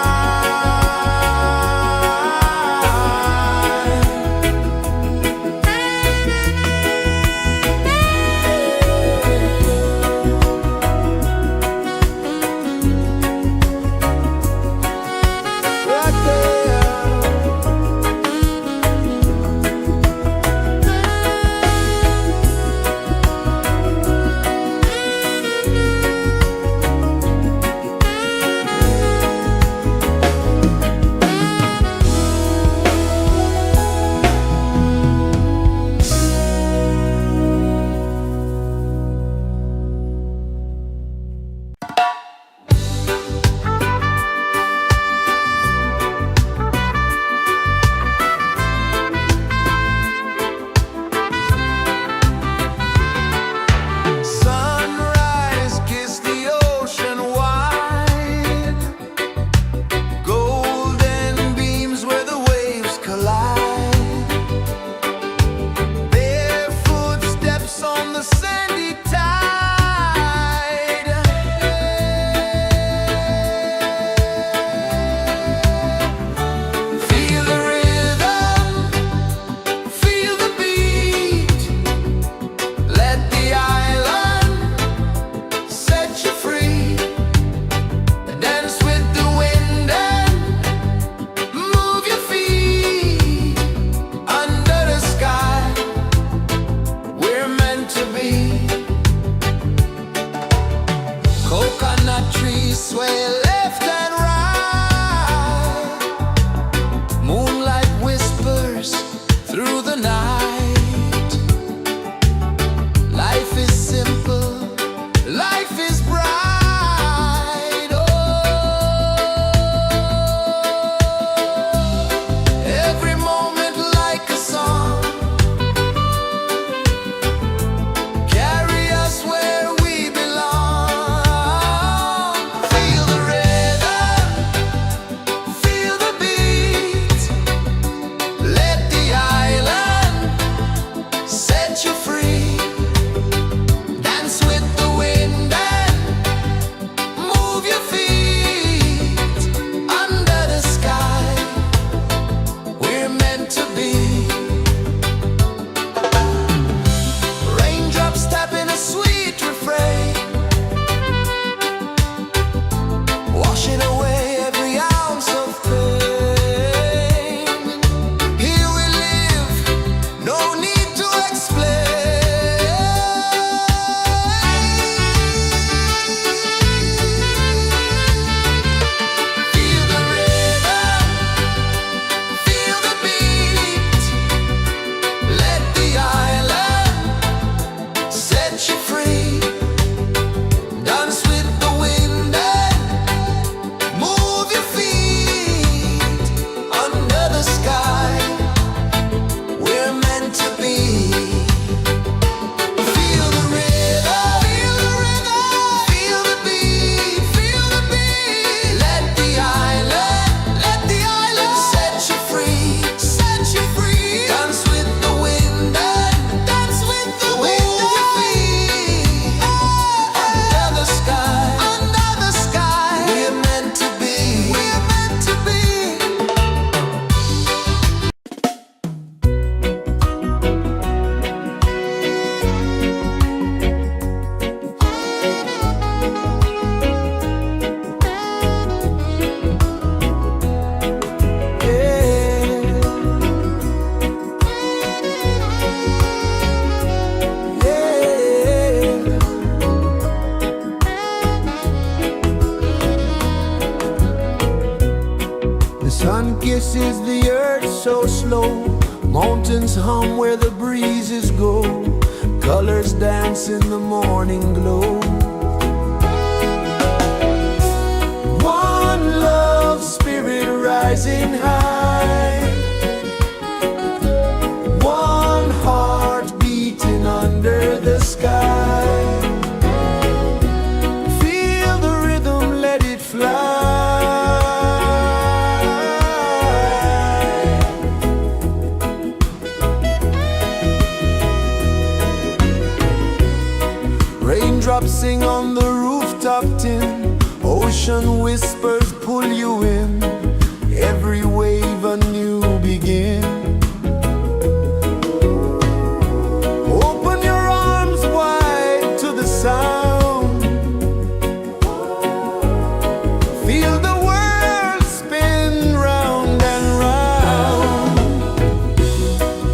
Right there. Sunrise, kiss the ocean wide. Golden beams where the waves collide. Bare footsteps on the sandy tide. Feel the rhythm, feel the beat. Let the island set you free. Dance with the wind and move your feet. Under the sky, we're meant to be. Coconut trees sway left and right. Moonlight whispers through the night. Life is simple, life is bright. Oh, every moment like a song. Carry us where we belong. Feel the rhythm. kisses the earth so slow. Mountains hum where the breezes go. Colors dance in the morning glow. One love spirit rising high. One heart beating under the sky. Feel the rhythm, let it fly. Raindrops sing on the rooftop tin. Ocean whispers pull you in. Every wave a new begin. Open your arms wide to the sound. Feel the world spin round and round.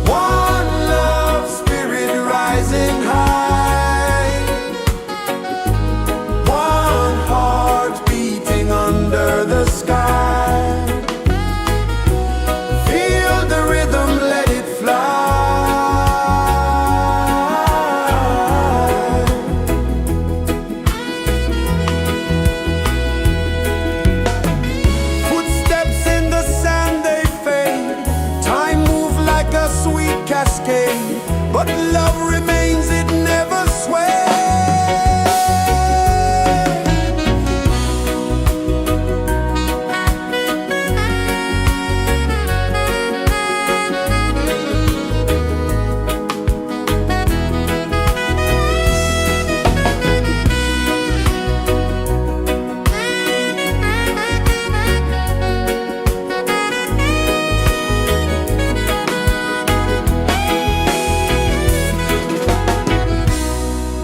One love spirit rising high. One heart beating under the sky. Feel the rhythm, let it fly. Footsteps in the sand, they fade. Time moves like a sweet cascade, but love remains, it never sways.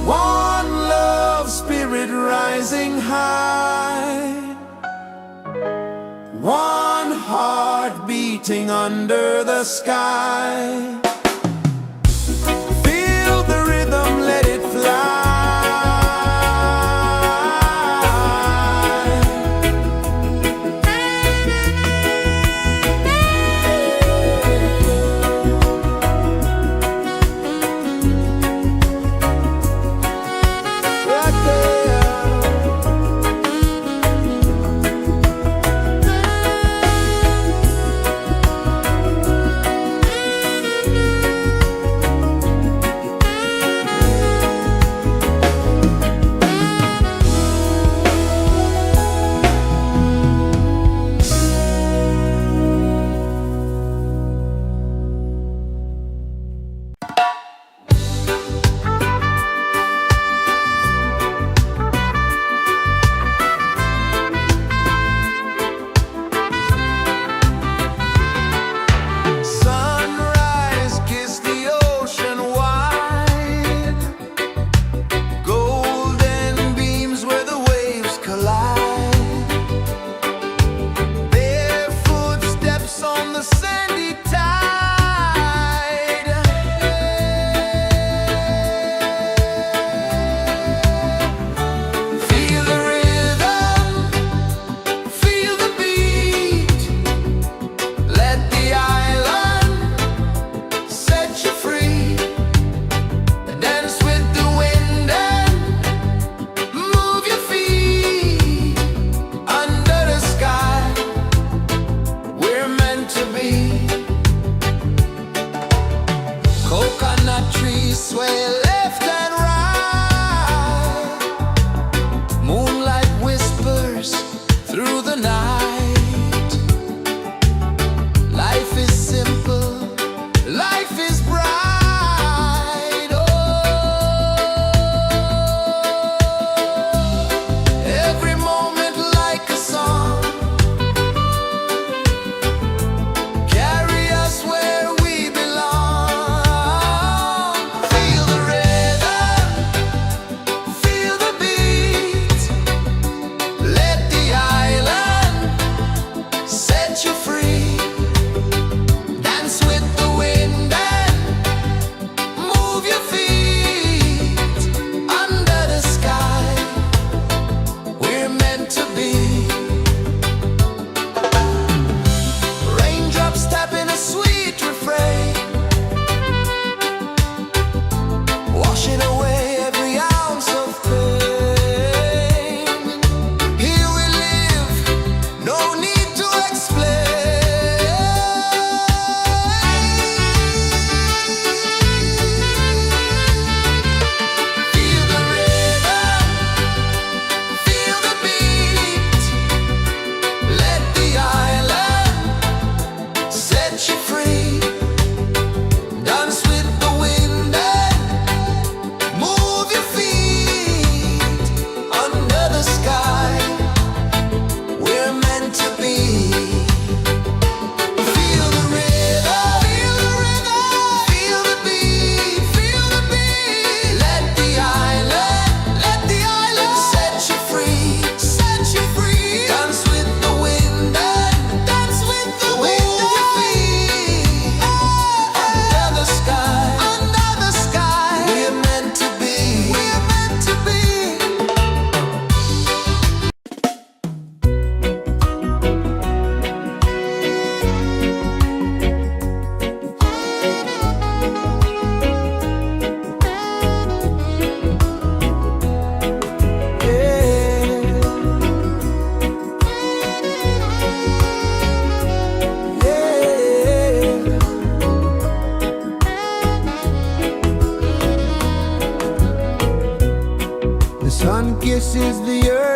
One love spirit rising high. One heart beating under the sky. Feel the rhythm, let it fly. Right there.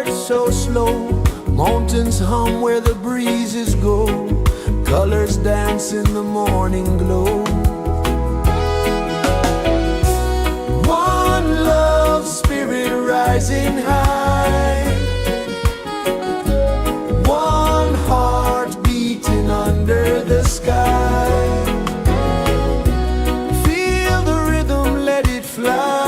heart so slow. Mountains hum where the breezes go. Colors dance in the morning glow. One love spirit rising high. One heart beating under the sky. Feel the rhythm, let it fly.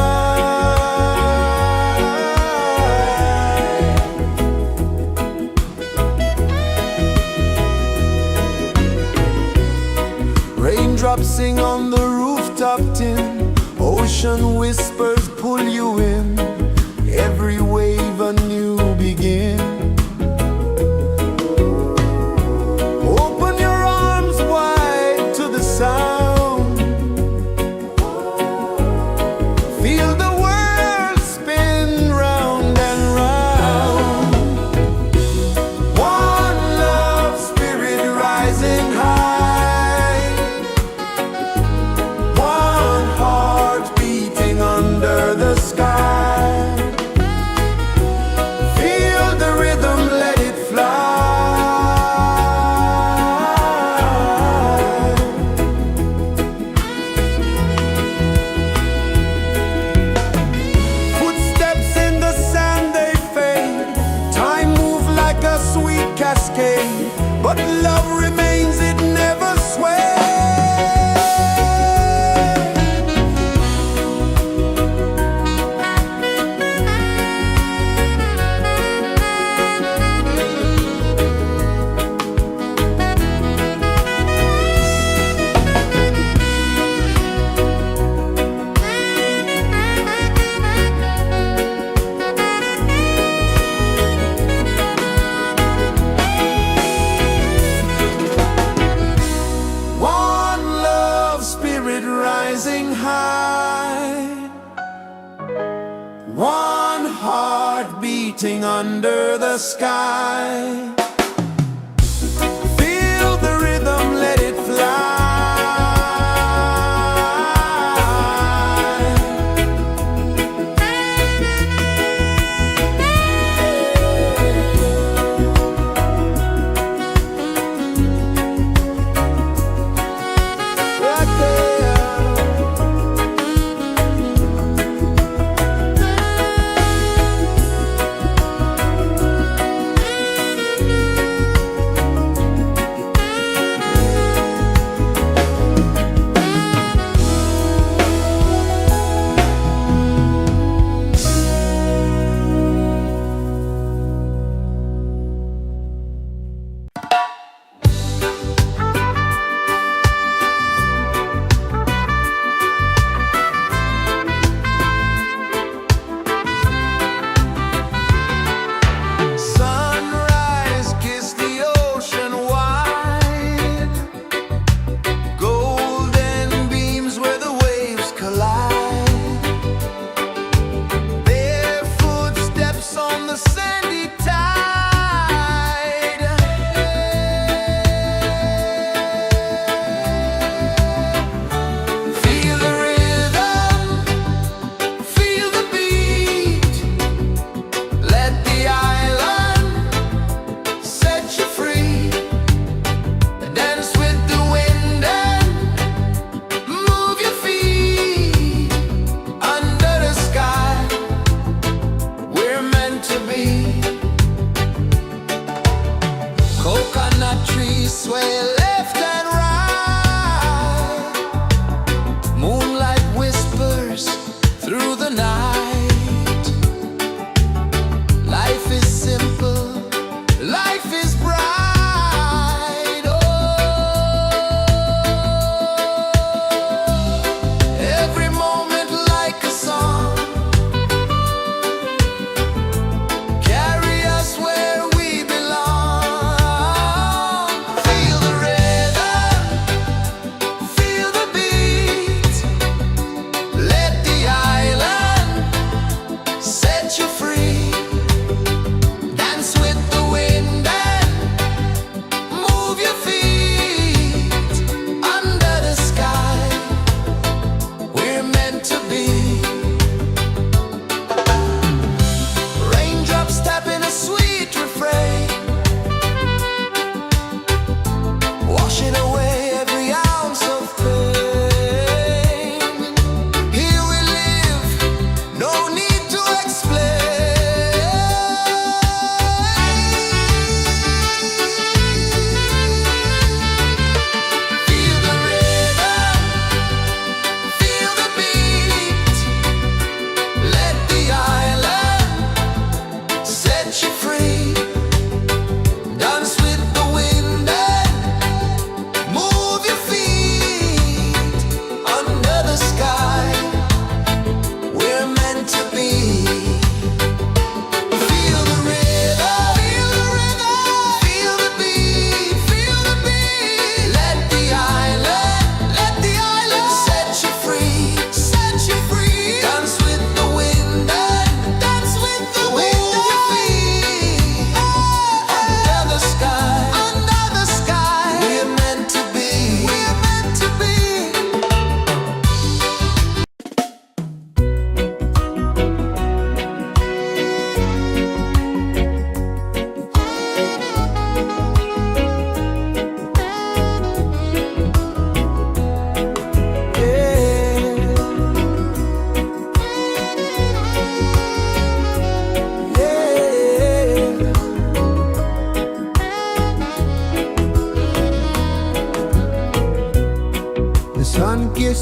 Raindrops sing on the rooftop tin. Ocean whispers pull you in. Every wave a new begin. Open your arms wide to the sound. Feel the world spin round and round. One love spirit rising high. One heart beating under the sky. Feel the rhythm, let it fly. Footsteps in the sand, they fade. Time moves like a sweet cascade. But love remains, it never sways. One love spirit rising high. One heart beating under the sky. Feel the rhythm, let it fly.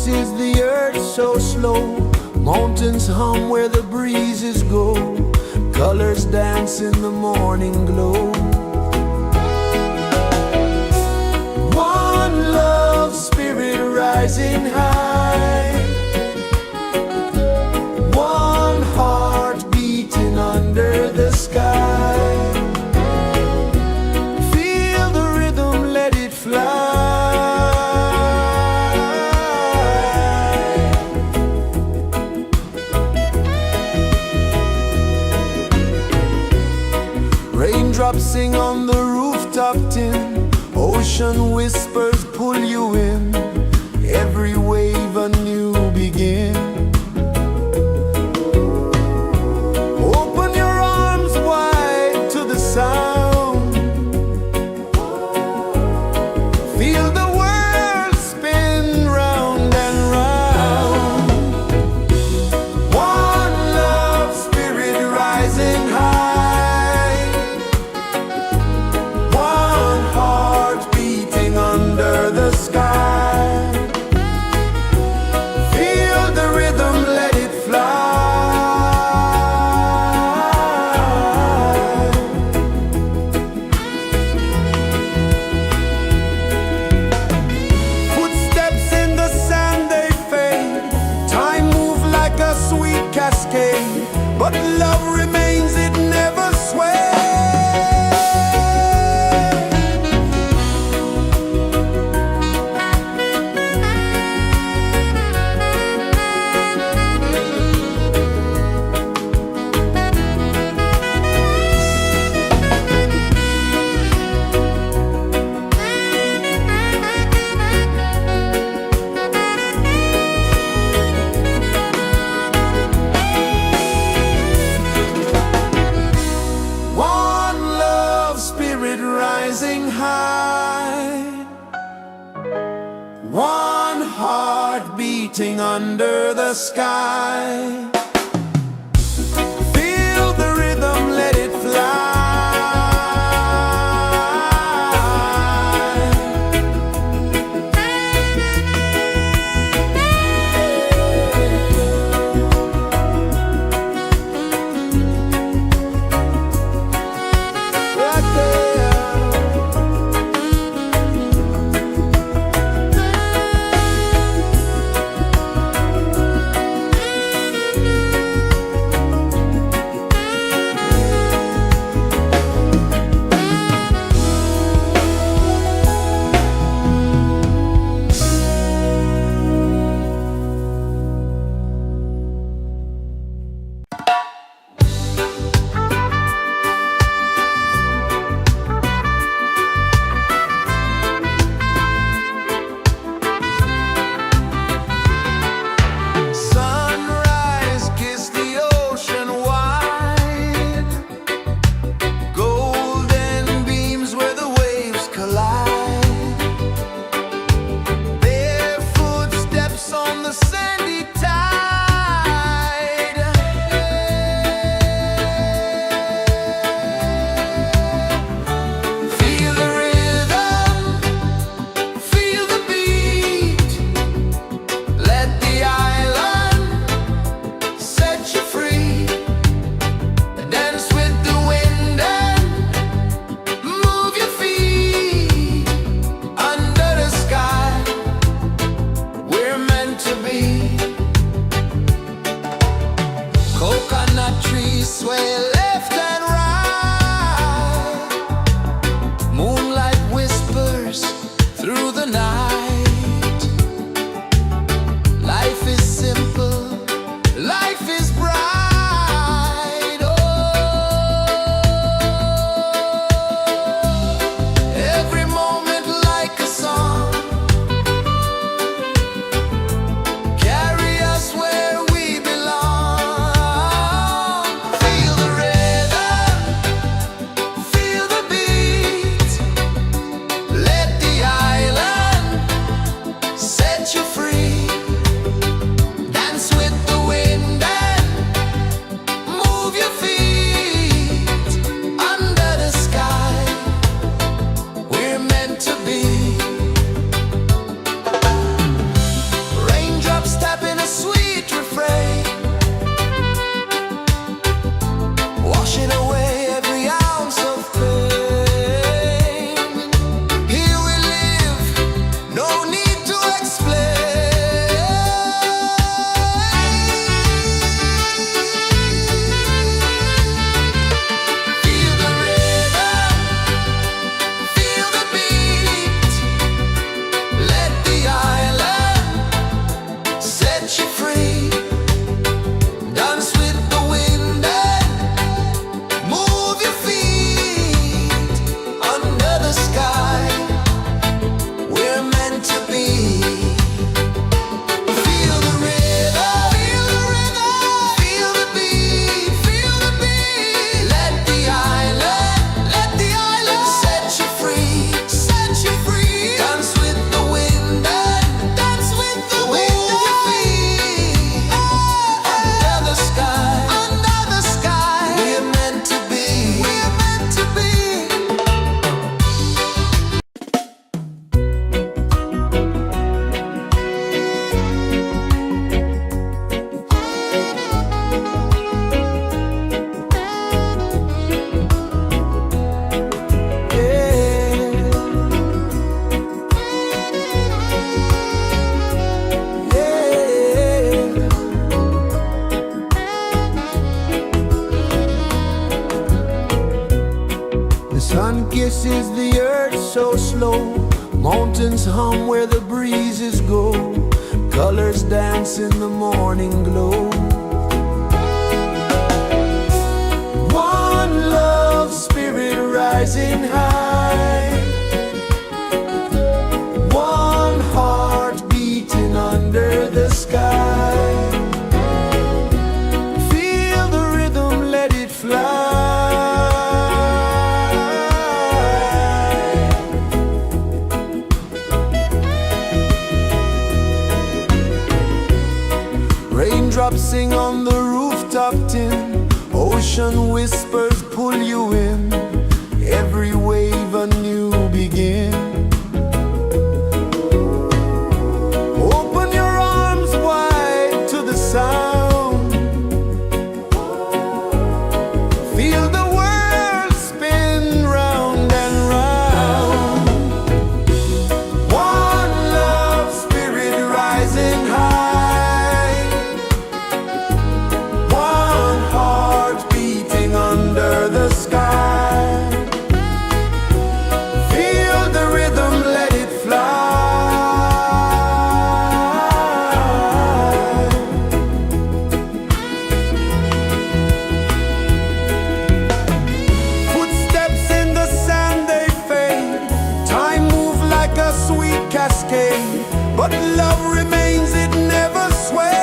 pulses the earth so slow. Mountains hum where the breezes go. Colors dance in the morning glow. One love spirit rising high. One heart beating under the sky. Feel the rhythm, let it fly. Raindrops sing on the rooftop tin. Ocean whispers pull you in. Every wave a new begin. Open your arms wide to the sound. Feel the world spin round and round. One love spirit rising high. One heart beating under the sky. Feel the rhythm, let it fly. Footsteps in the sand, they fade. Time moves like a sweet cascade, but love remains, it never sways. One love spirit rising high. One heart beating under the sky. Feel the rhythm, let it fly. Right there. Sun kisses the earth so slow, mountains hum where the breezes go, colors dance in the morning glow. One love spirit rising high, one heart beating under the sky. Feel the rhythm, let it fly. Raindrops sing on the rooftop tin, ocean whispers pull you in, every wave a new begin. Open your arms wide to the sound, feel the world spin round and round. One love spirit rising high, one heart beating under the sky. Feel the rhythm, let it fly. Footsteps in the sand, they fade, time moves like a sweet cascade, but love remains, it never sways.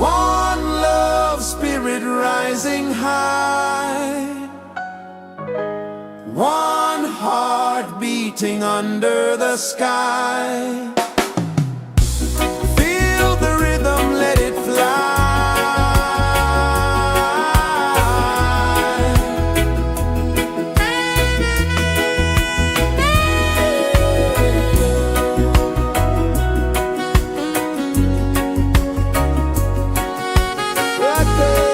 One love spirit rising high, one heart beating under the sky. Feel the rhythm, let it fly. Right there.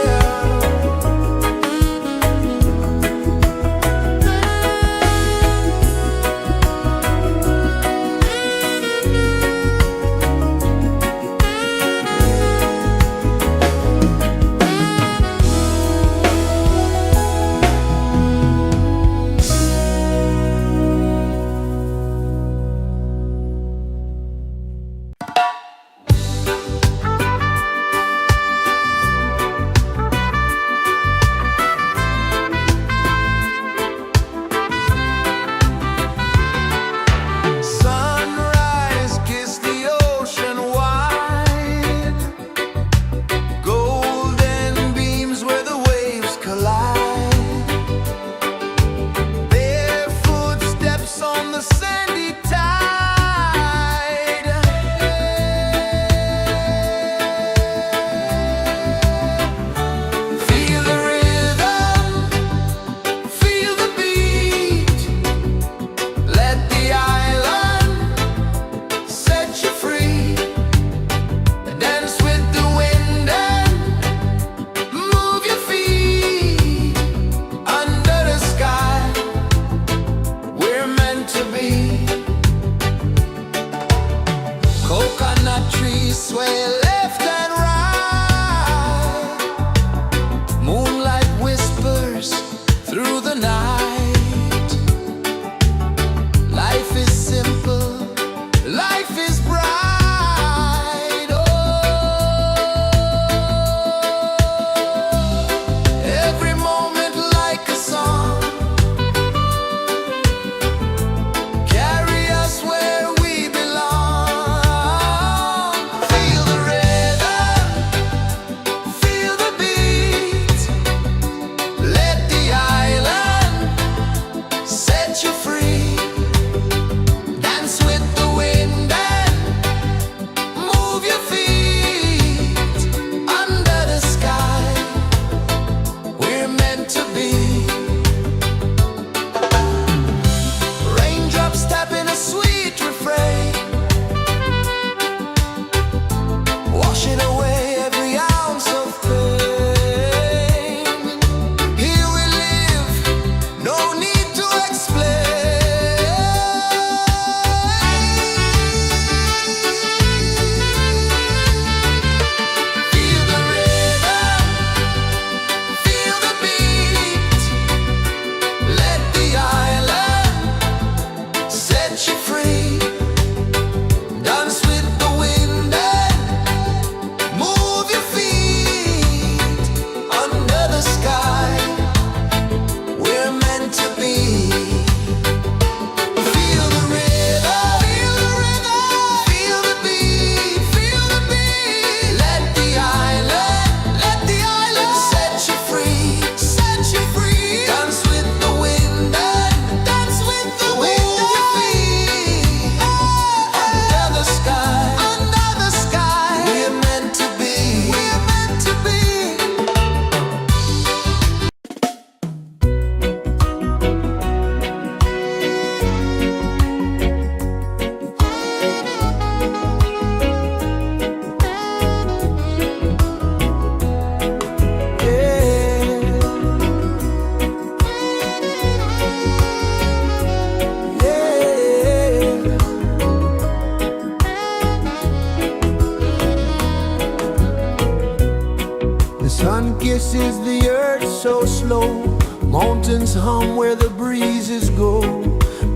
is the earth so slow? Mountains hum where the breezes go.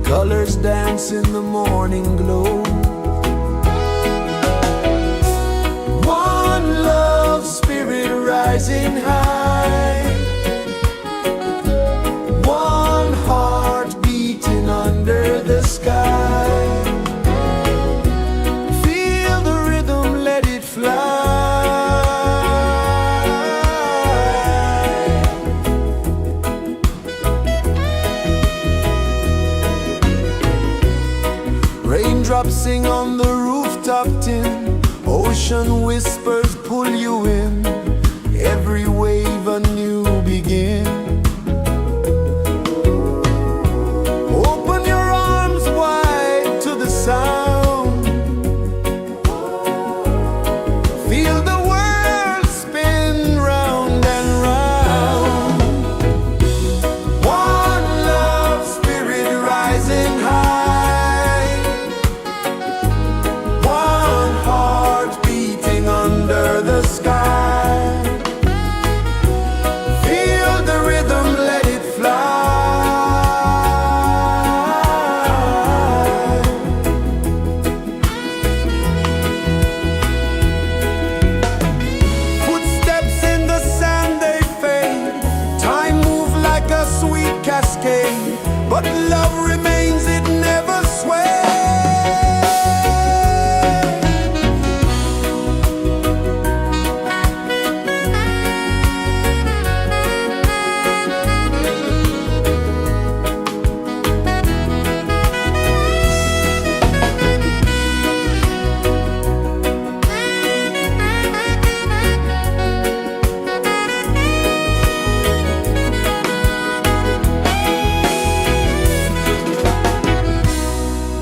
Colors dance in the morning glow. One love, spirit rising high. One heart beating under the sky. Feel the rhythm, let it fly. Raindrops sing on the rooftop tin. Ocean whispers pull you in. Every wave a new begin. Open your arms wide to the sound. Feel the world spin round and round. One love, spirit rising high. One heart beating under the sky. Feel the rhythm, let it fly. Footsteps in the sand, they fade. Time moves like a sweet cascade, but love remains, it never sways.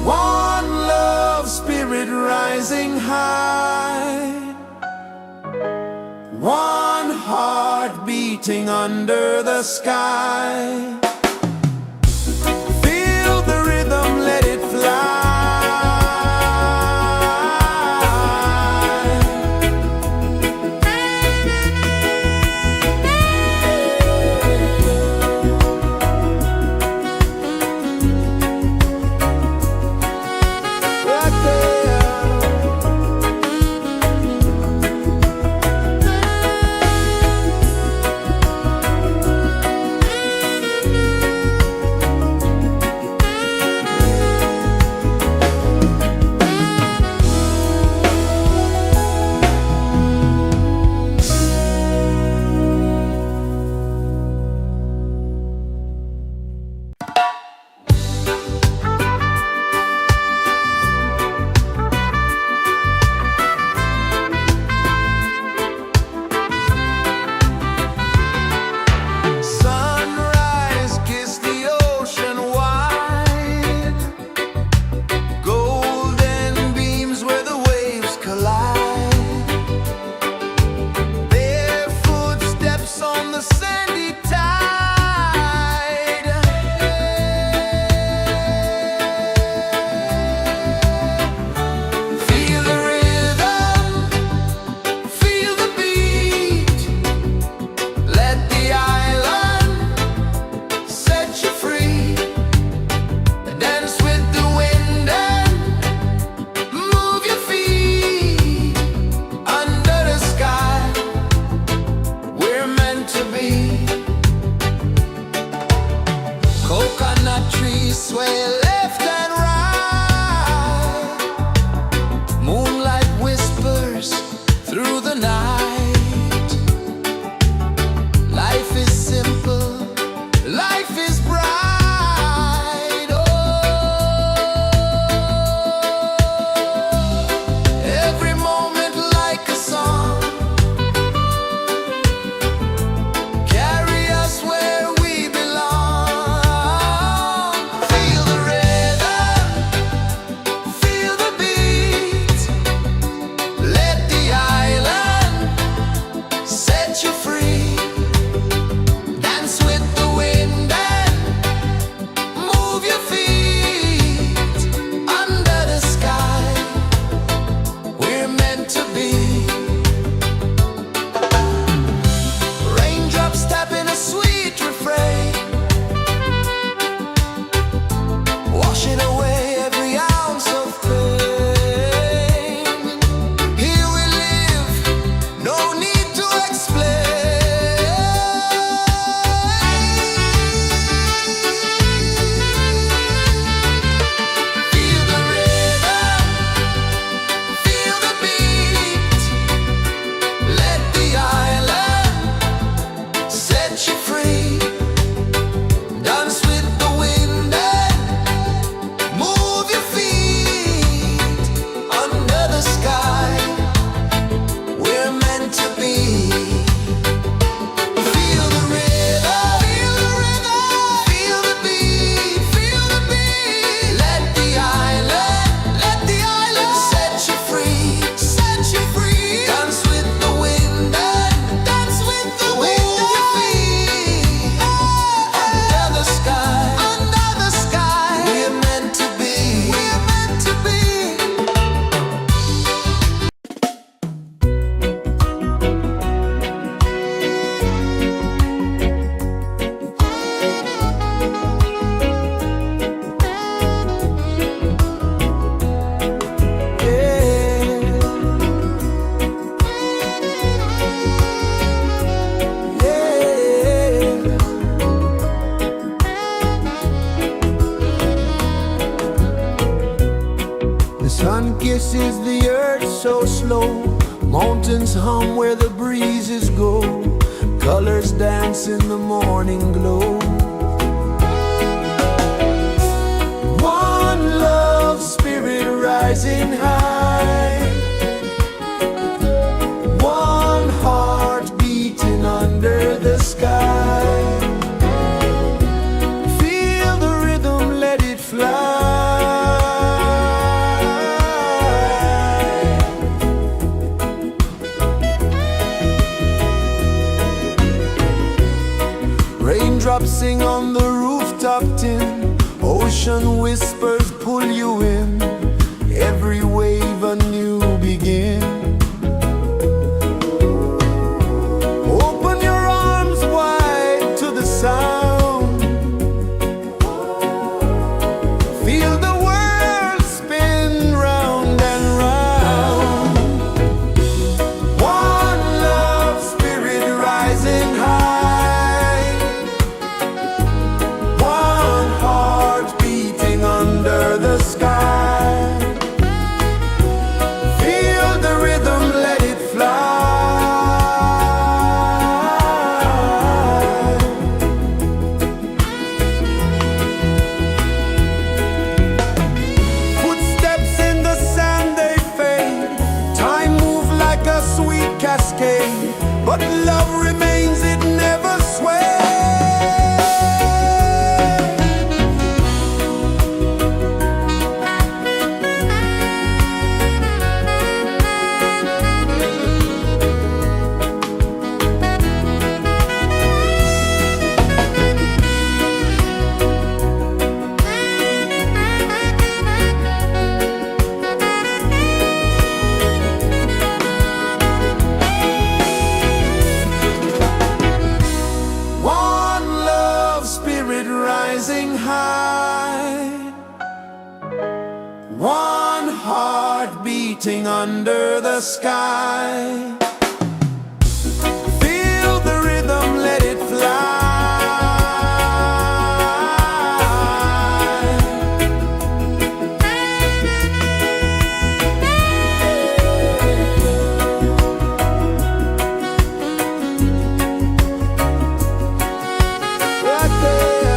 One love, spirit rising high. One heart beating under the sky. Feel the rhythm, let it fly. Right there. Sun kisses the earth so slow, mountains hum where the breezes go, colors dance in the morning glow. One love spirit rising high, one heart beating under the sky. Feel the rhythm, let it fly. Raindrops sing on the rooftop tin, ocean whispers pull you in, every wave a new begin. Open your arms wide to the sound, feel the world spin round and round. One love spirit rising high, one heart beating under the sky. Feel the rhythm, let it fly. Footsteps in the sand, they fade, time moves like a sweet cascade, but love remains, it never sways. One love spirit rising high, one heart beating under the sky. Feel the rhythm, let it fly. Right there.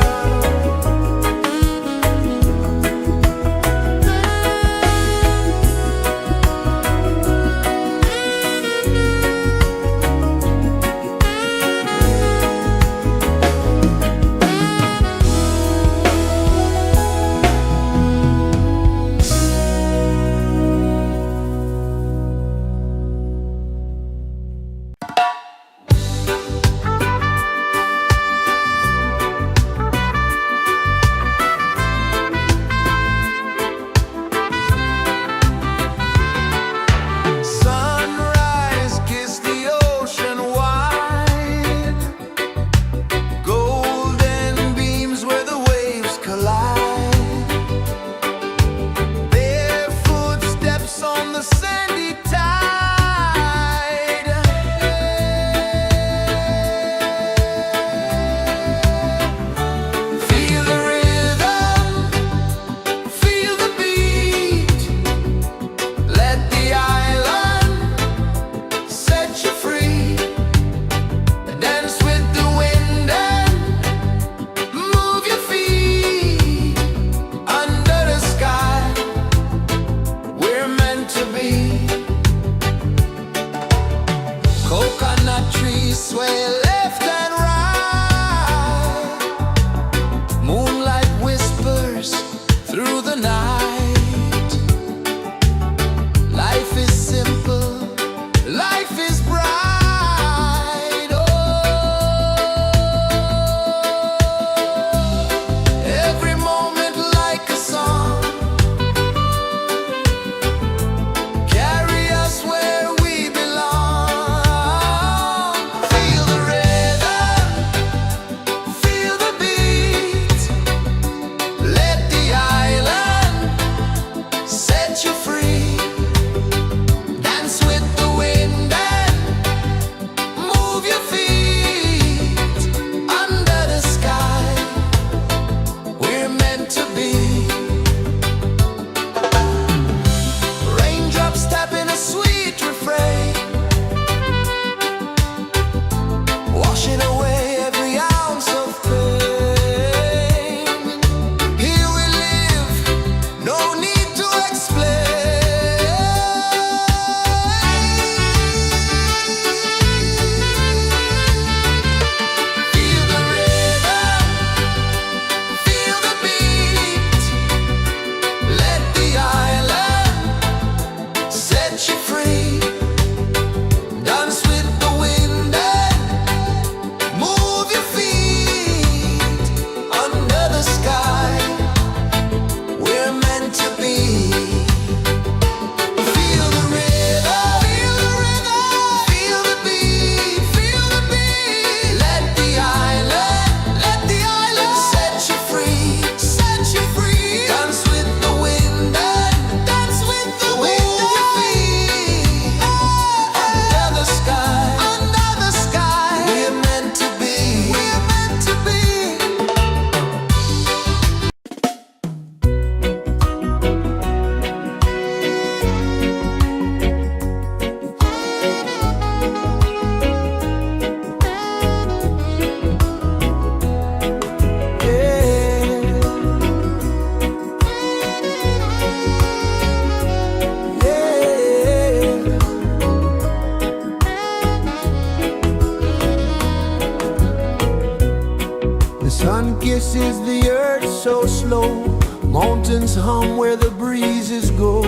is the earth so slow. Mountains hum where the breezes go.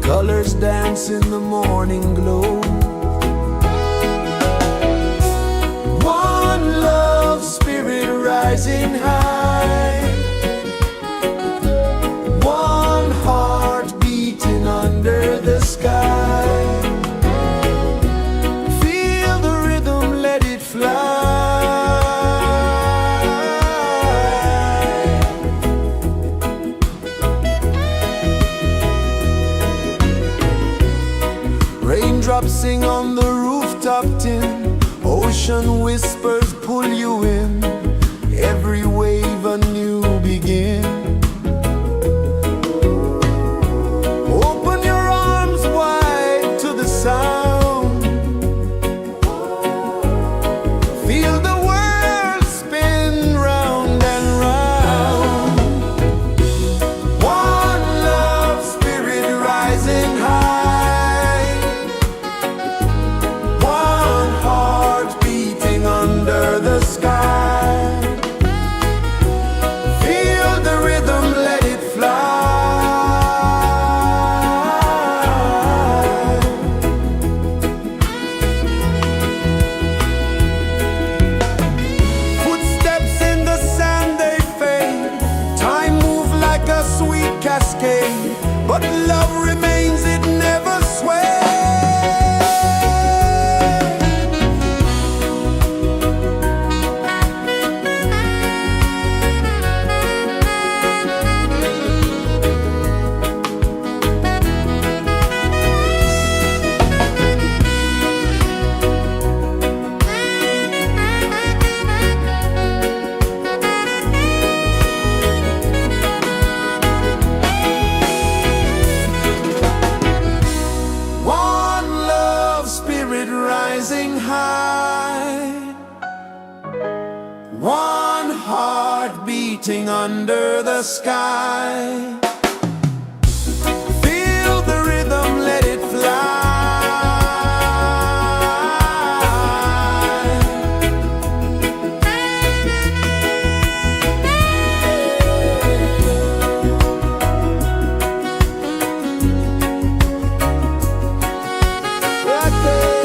Colors dance in the morning glow. One love, spirit rising high. One heart beating under the sky. Feel the rhythm, let it fly. Raindrops sing on the rooftop tin. Ocean whispers pull you in. Every wave a new begin. Open your arms wide to the sound. Feel the world spin round and round. One love, spirit rising high. One heart beating under the sky. Feel the rhythm, let it fly. Footsteps in the sand, they fade. Time moves like a sweet cascade, but love remains, it never sways. One love, spirit rising high. One heart beating under the sky. Feel the rhythm, let it fly. Right there.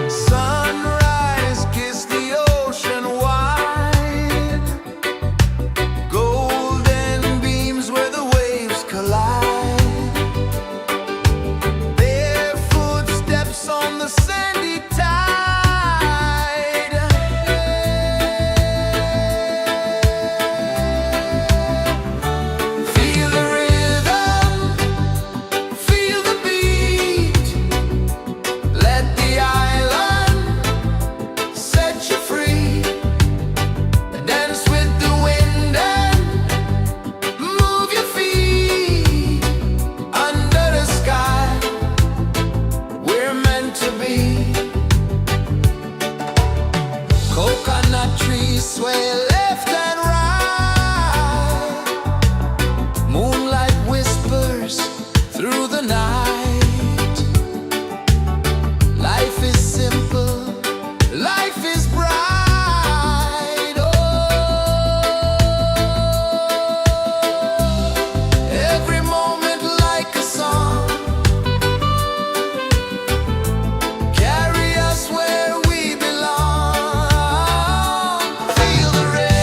Sunrise, kiss the ocean wide. Golden beams where the waves collide. Bare footsteps on the sandy tide. Feel the rhythm, feel the beat. Let the island set you free. Dance with the wind and move your feet. Under the sky, we're meant to be. Coconut trees sway left and right. Moonlight whispers through the night. Life is simple, life is bright. Oh, every moment like a song. Carry us where we belong. Feel the rhythm.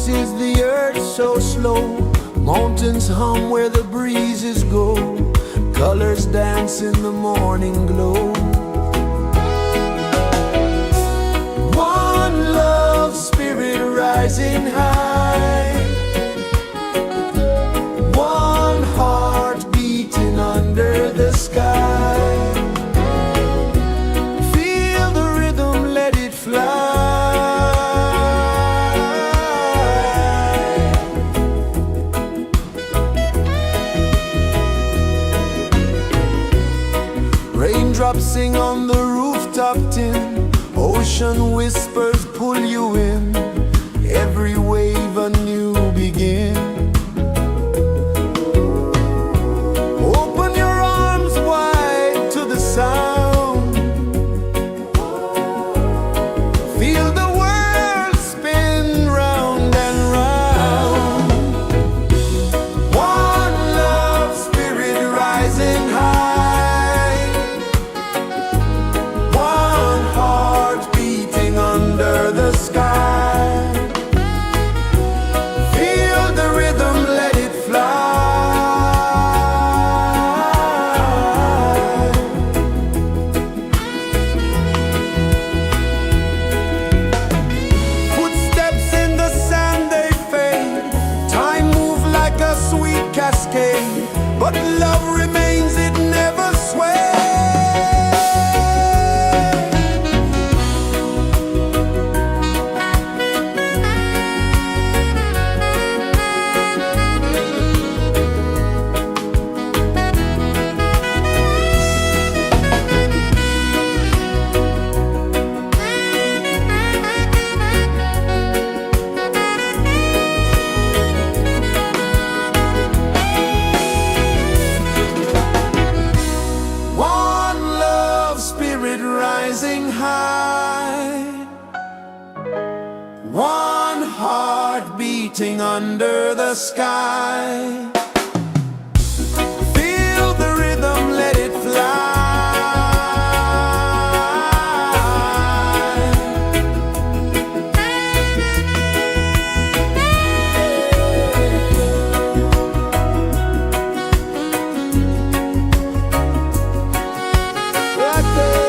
pulses the earth so slow. Mountains hum where the breezes go. Colors dance in the morning glow. One love spirit rising high. One heart beating under the sky. Feel the rhythm, let it fly. Raindrops sing on the rooftop tin. Ocean whispers pull you in. Every wave a new begin. Open your arms wide to the sound. Feel the world spin round and round. One love spirit rising high. One heart beating under the sky. Feel the rhythm, let it fly. Footsteps in the sand, they fade. Time moves like a sweet cascade, but love remains, it never sways. One love spirit rising high. One heart beating under the sky. Feel the rhythm, let it fly. Right there.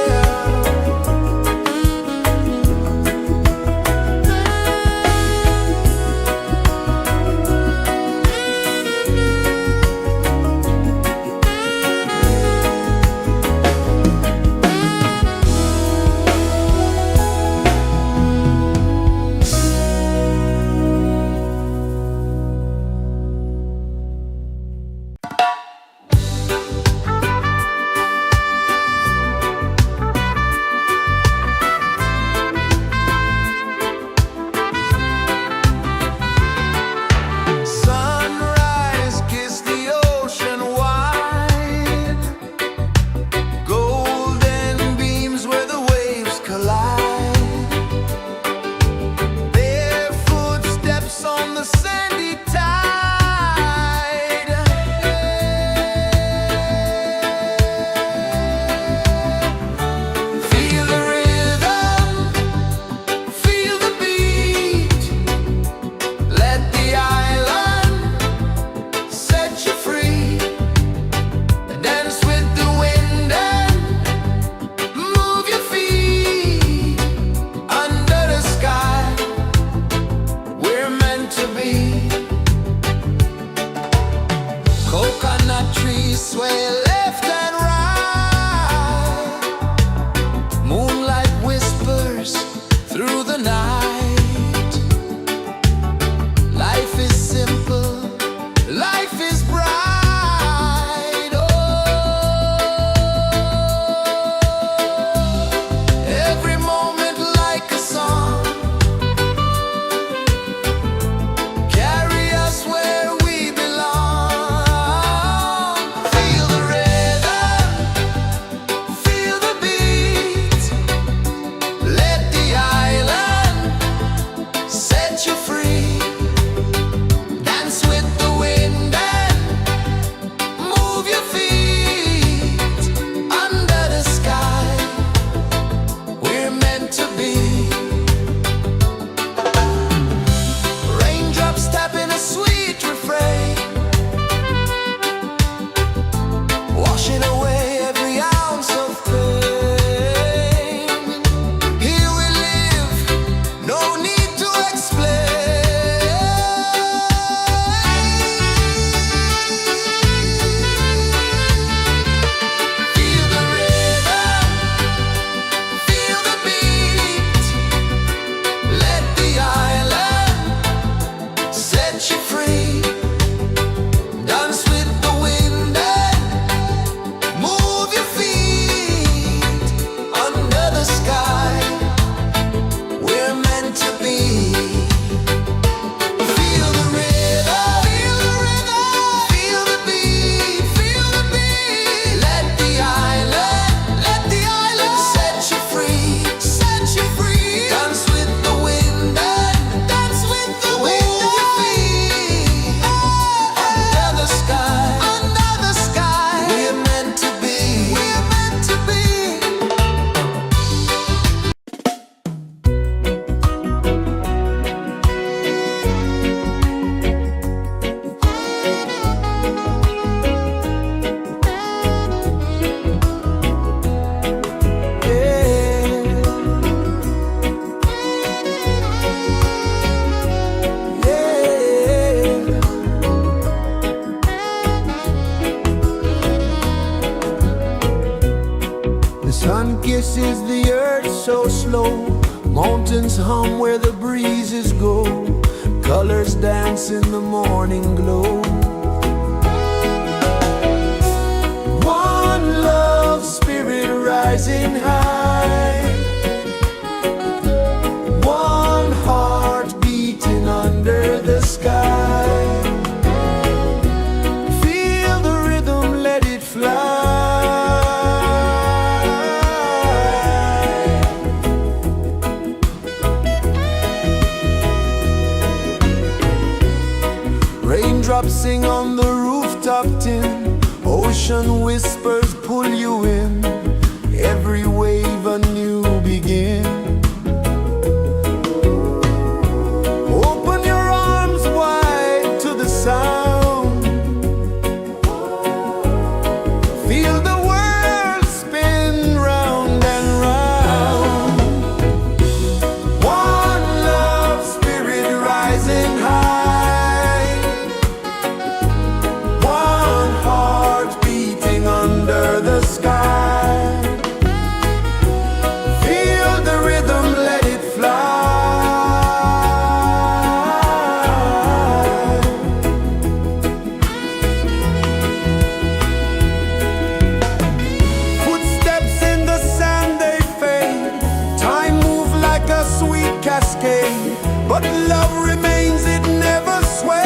pulses the earth so slow. Mountains hum where the breezes go. Colors dance in the morning glow. One love spirit rising high. One heart beating under the sky. Feel the rhythm, let it fly. Raindrops sing on the rooftop tin. Ocean whispers pull you in. Every wave a new begin. Open your arms wide to the sound. Feel the world spin round and round. One love spirit rising high. One heart beating under the sky. Feel the rhythm, let it fly. Footsteps in the sand, they fade. Time moves like a sweet cascade, but love remains, it never sways.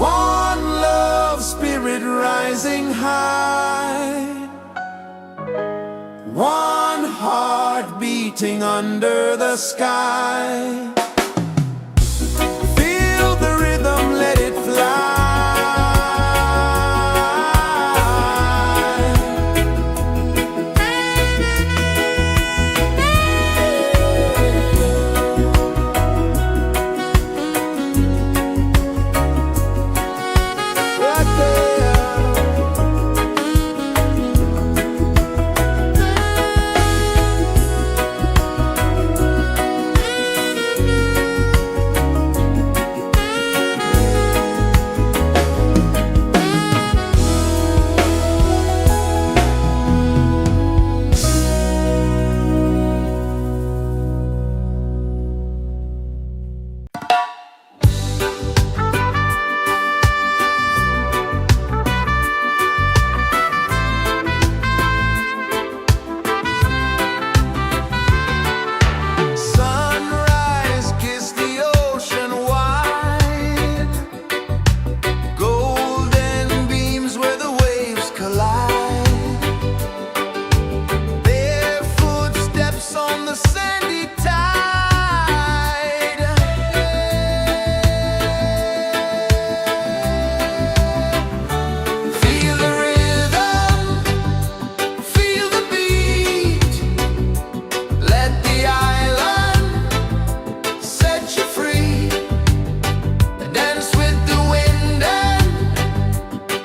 One love spirit rising high. One heart beating under the sky. Feel the rhythm, let it fly. Right there. Sunrise, kiss the ocean wide. Golden beams where the waves collide. Their footsteps on the sandy tide. Feel the rhythm, feel the beat. Let the island set you free. Dance with the wind and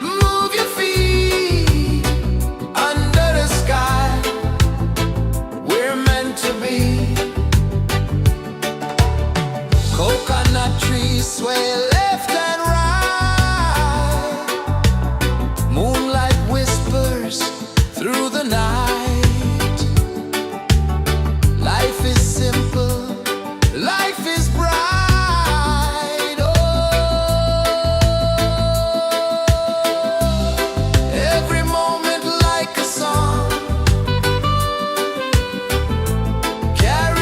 move your feet. Under the sky, we're meant to be. Coconut trees sway left and right. Moonlight whispers through the night. Life is simple, life is bright. Oh, every moment like a song. Carry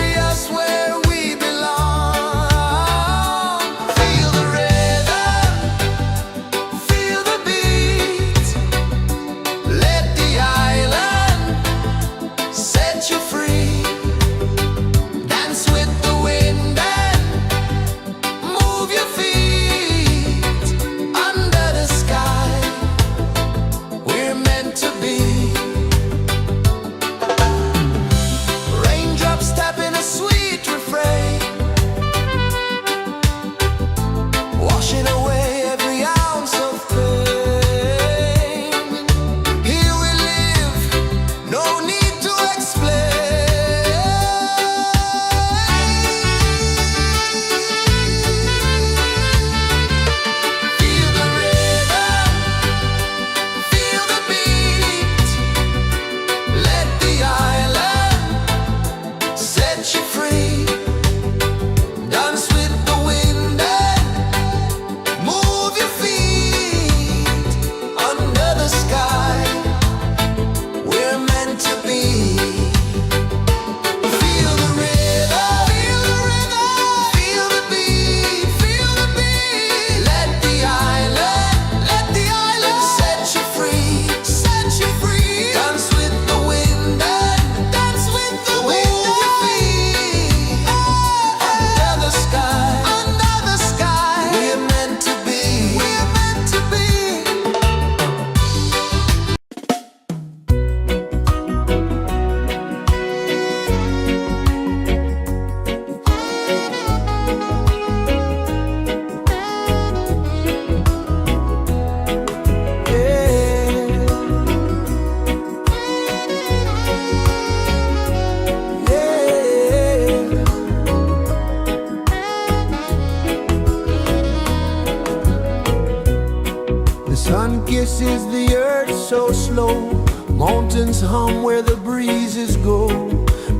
is the earth so slow? Mountains hum where the breezes go.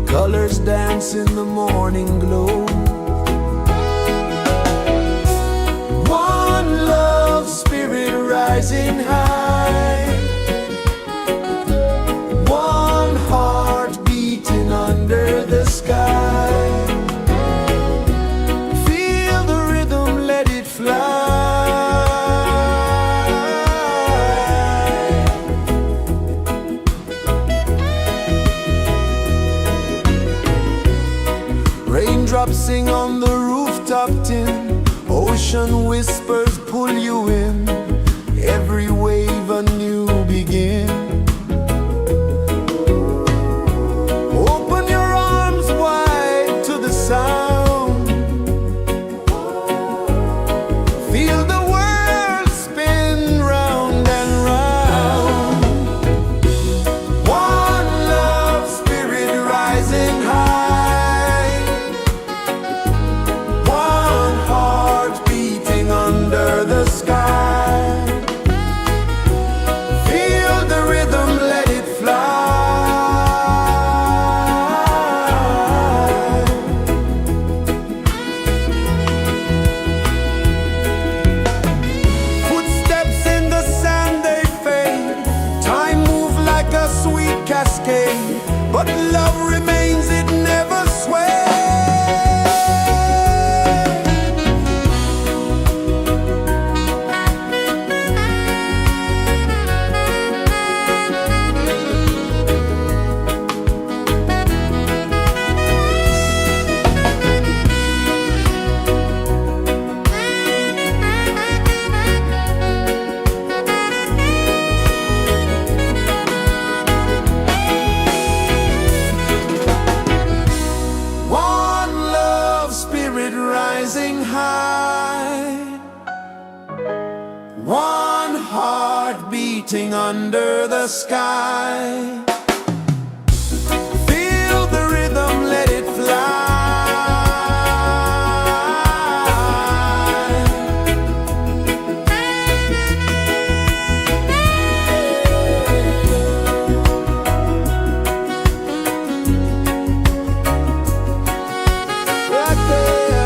Colors dance in the morning glow. One love, spirit rising high. One heart beating under the sky. Feel the rhythm, let it fly. Raindrops sing on the rooftop tin. Ocean whispers pull you in. Every wave a new begin. Open your arms wide to the sound. Feel the world spin round and round. One love, spirit rising high. One heart beating under the sky. Feel the rhythm, let it fly. Footsteps in the sand, they fade. Time moves like a sweet cascade, but love remains, it never sways. One love, spirit rising high. One heart beating under the sky. Feel the rhythm, let it fly. Right there.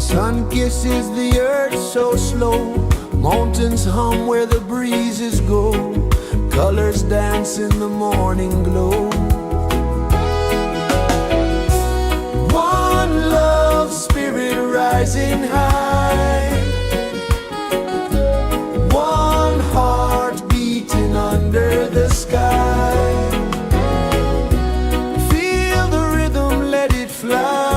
Sun kisses the earth so slow, mountains hum where the breezes go, colors dance in the morning glow. One love spirit rising high, one heart beating under the sky. Feel the rhythm, let it fly.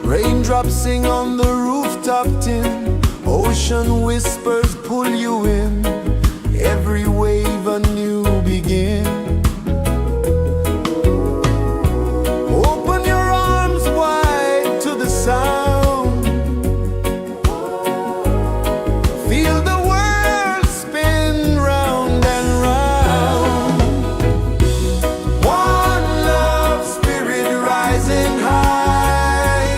Raindrops sing on the rooftop tin, ocean whispers pull you in, every wave a new begin. Open your arms wide to the sound, feel the world spin round and round. One love spirit rising high,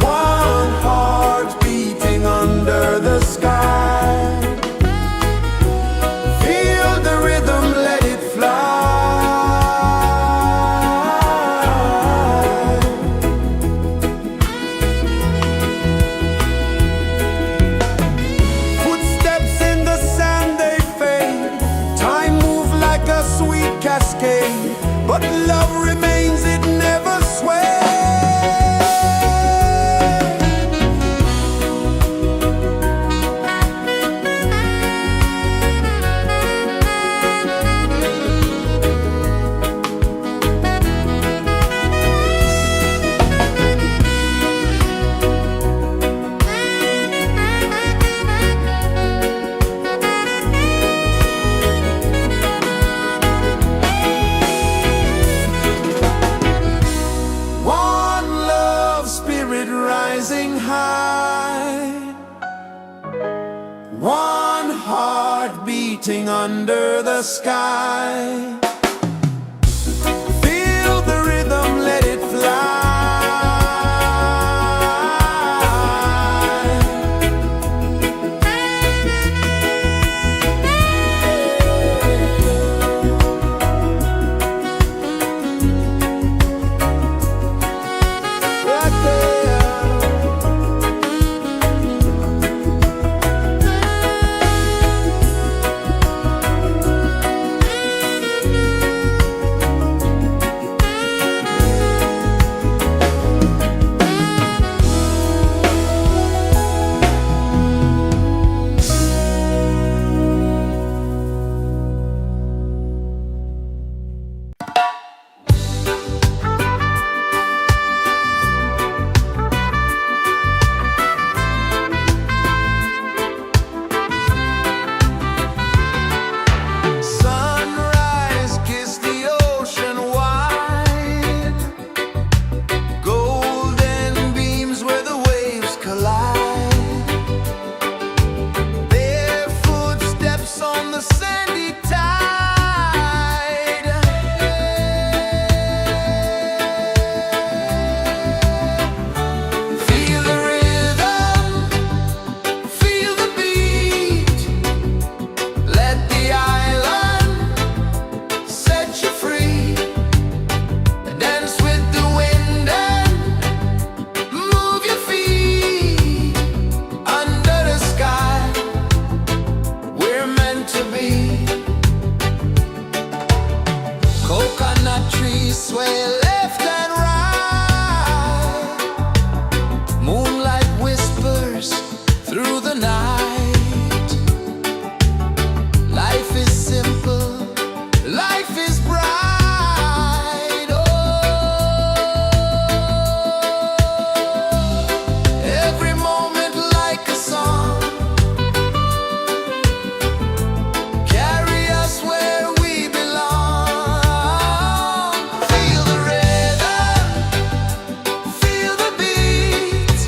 one heart beating under the sky. Feel the rhythm, let it fly. Footsteps in the sand, they fade, time moves like a sweet cascade, but love remains, it never sways. One love spirit rising high, one heart beating under the sky. Feel the rhythm, let it fly. Right there. Sunrise, kiss the ocean wide, golden beams where the waves collide, their footsteps on the sandy tide. Feel the rhythm, feel the beat, let the island set you free. Dance with the wind and move your feet. Under the sky, we're meant to be. Coconut trees sway left and right, moonlight whispers through the night. Life is simple, life is bright. Oh, every moment like a song, carry us where we belong. Feel the rhythm, feel the beat,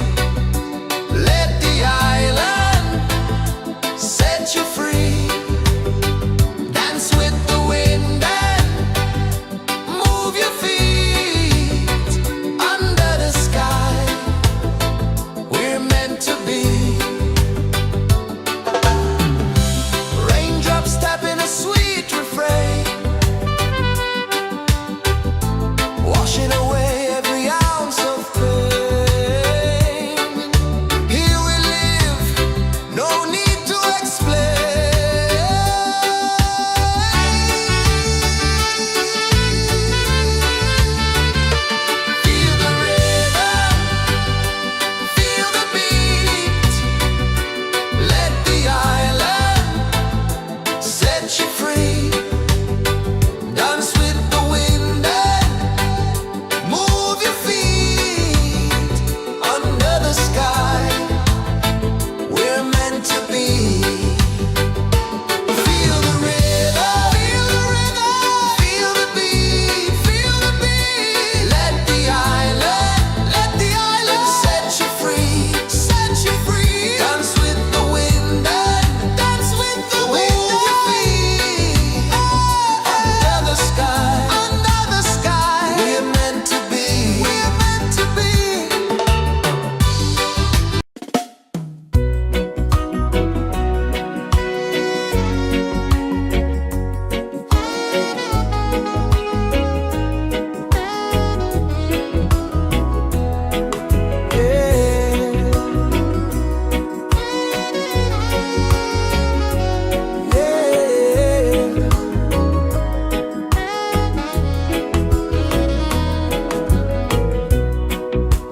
let the island to be. Feel the rhythm, feel the beat, feel the beat. Let the island set you free, set you free. Dance with the wind and dance with the wind you feel. Under the sky, we're meant to be, we're meant to be.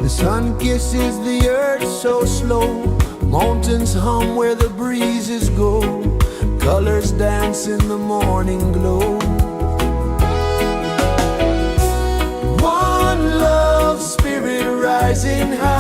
The sun kisses the earth so slow. Mountains hum where the breezes go. Colors dance in the morning glow. One love, spirit rising high.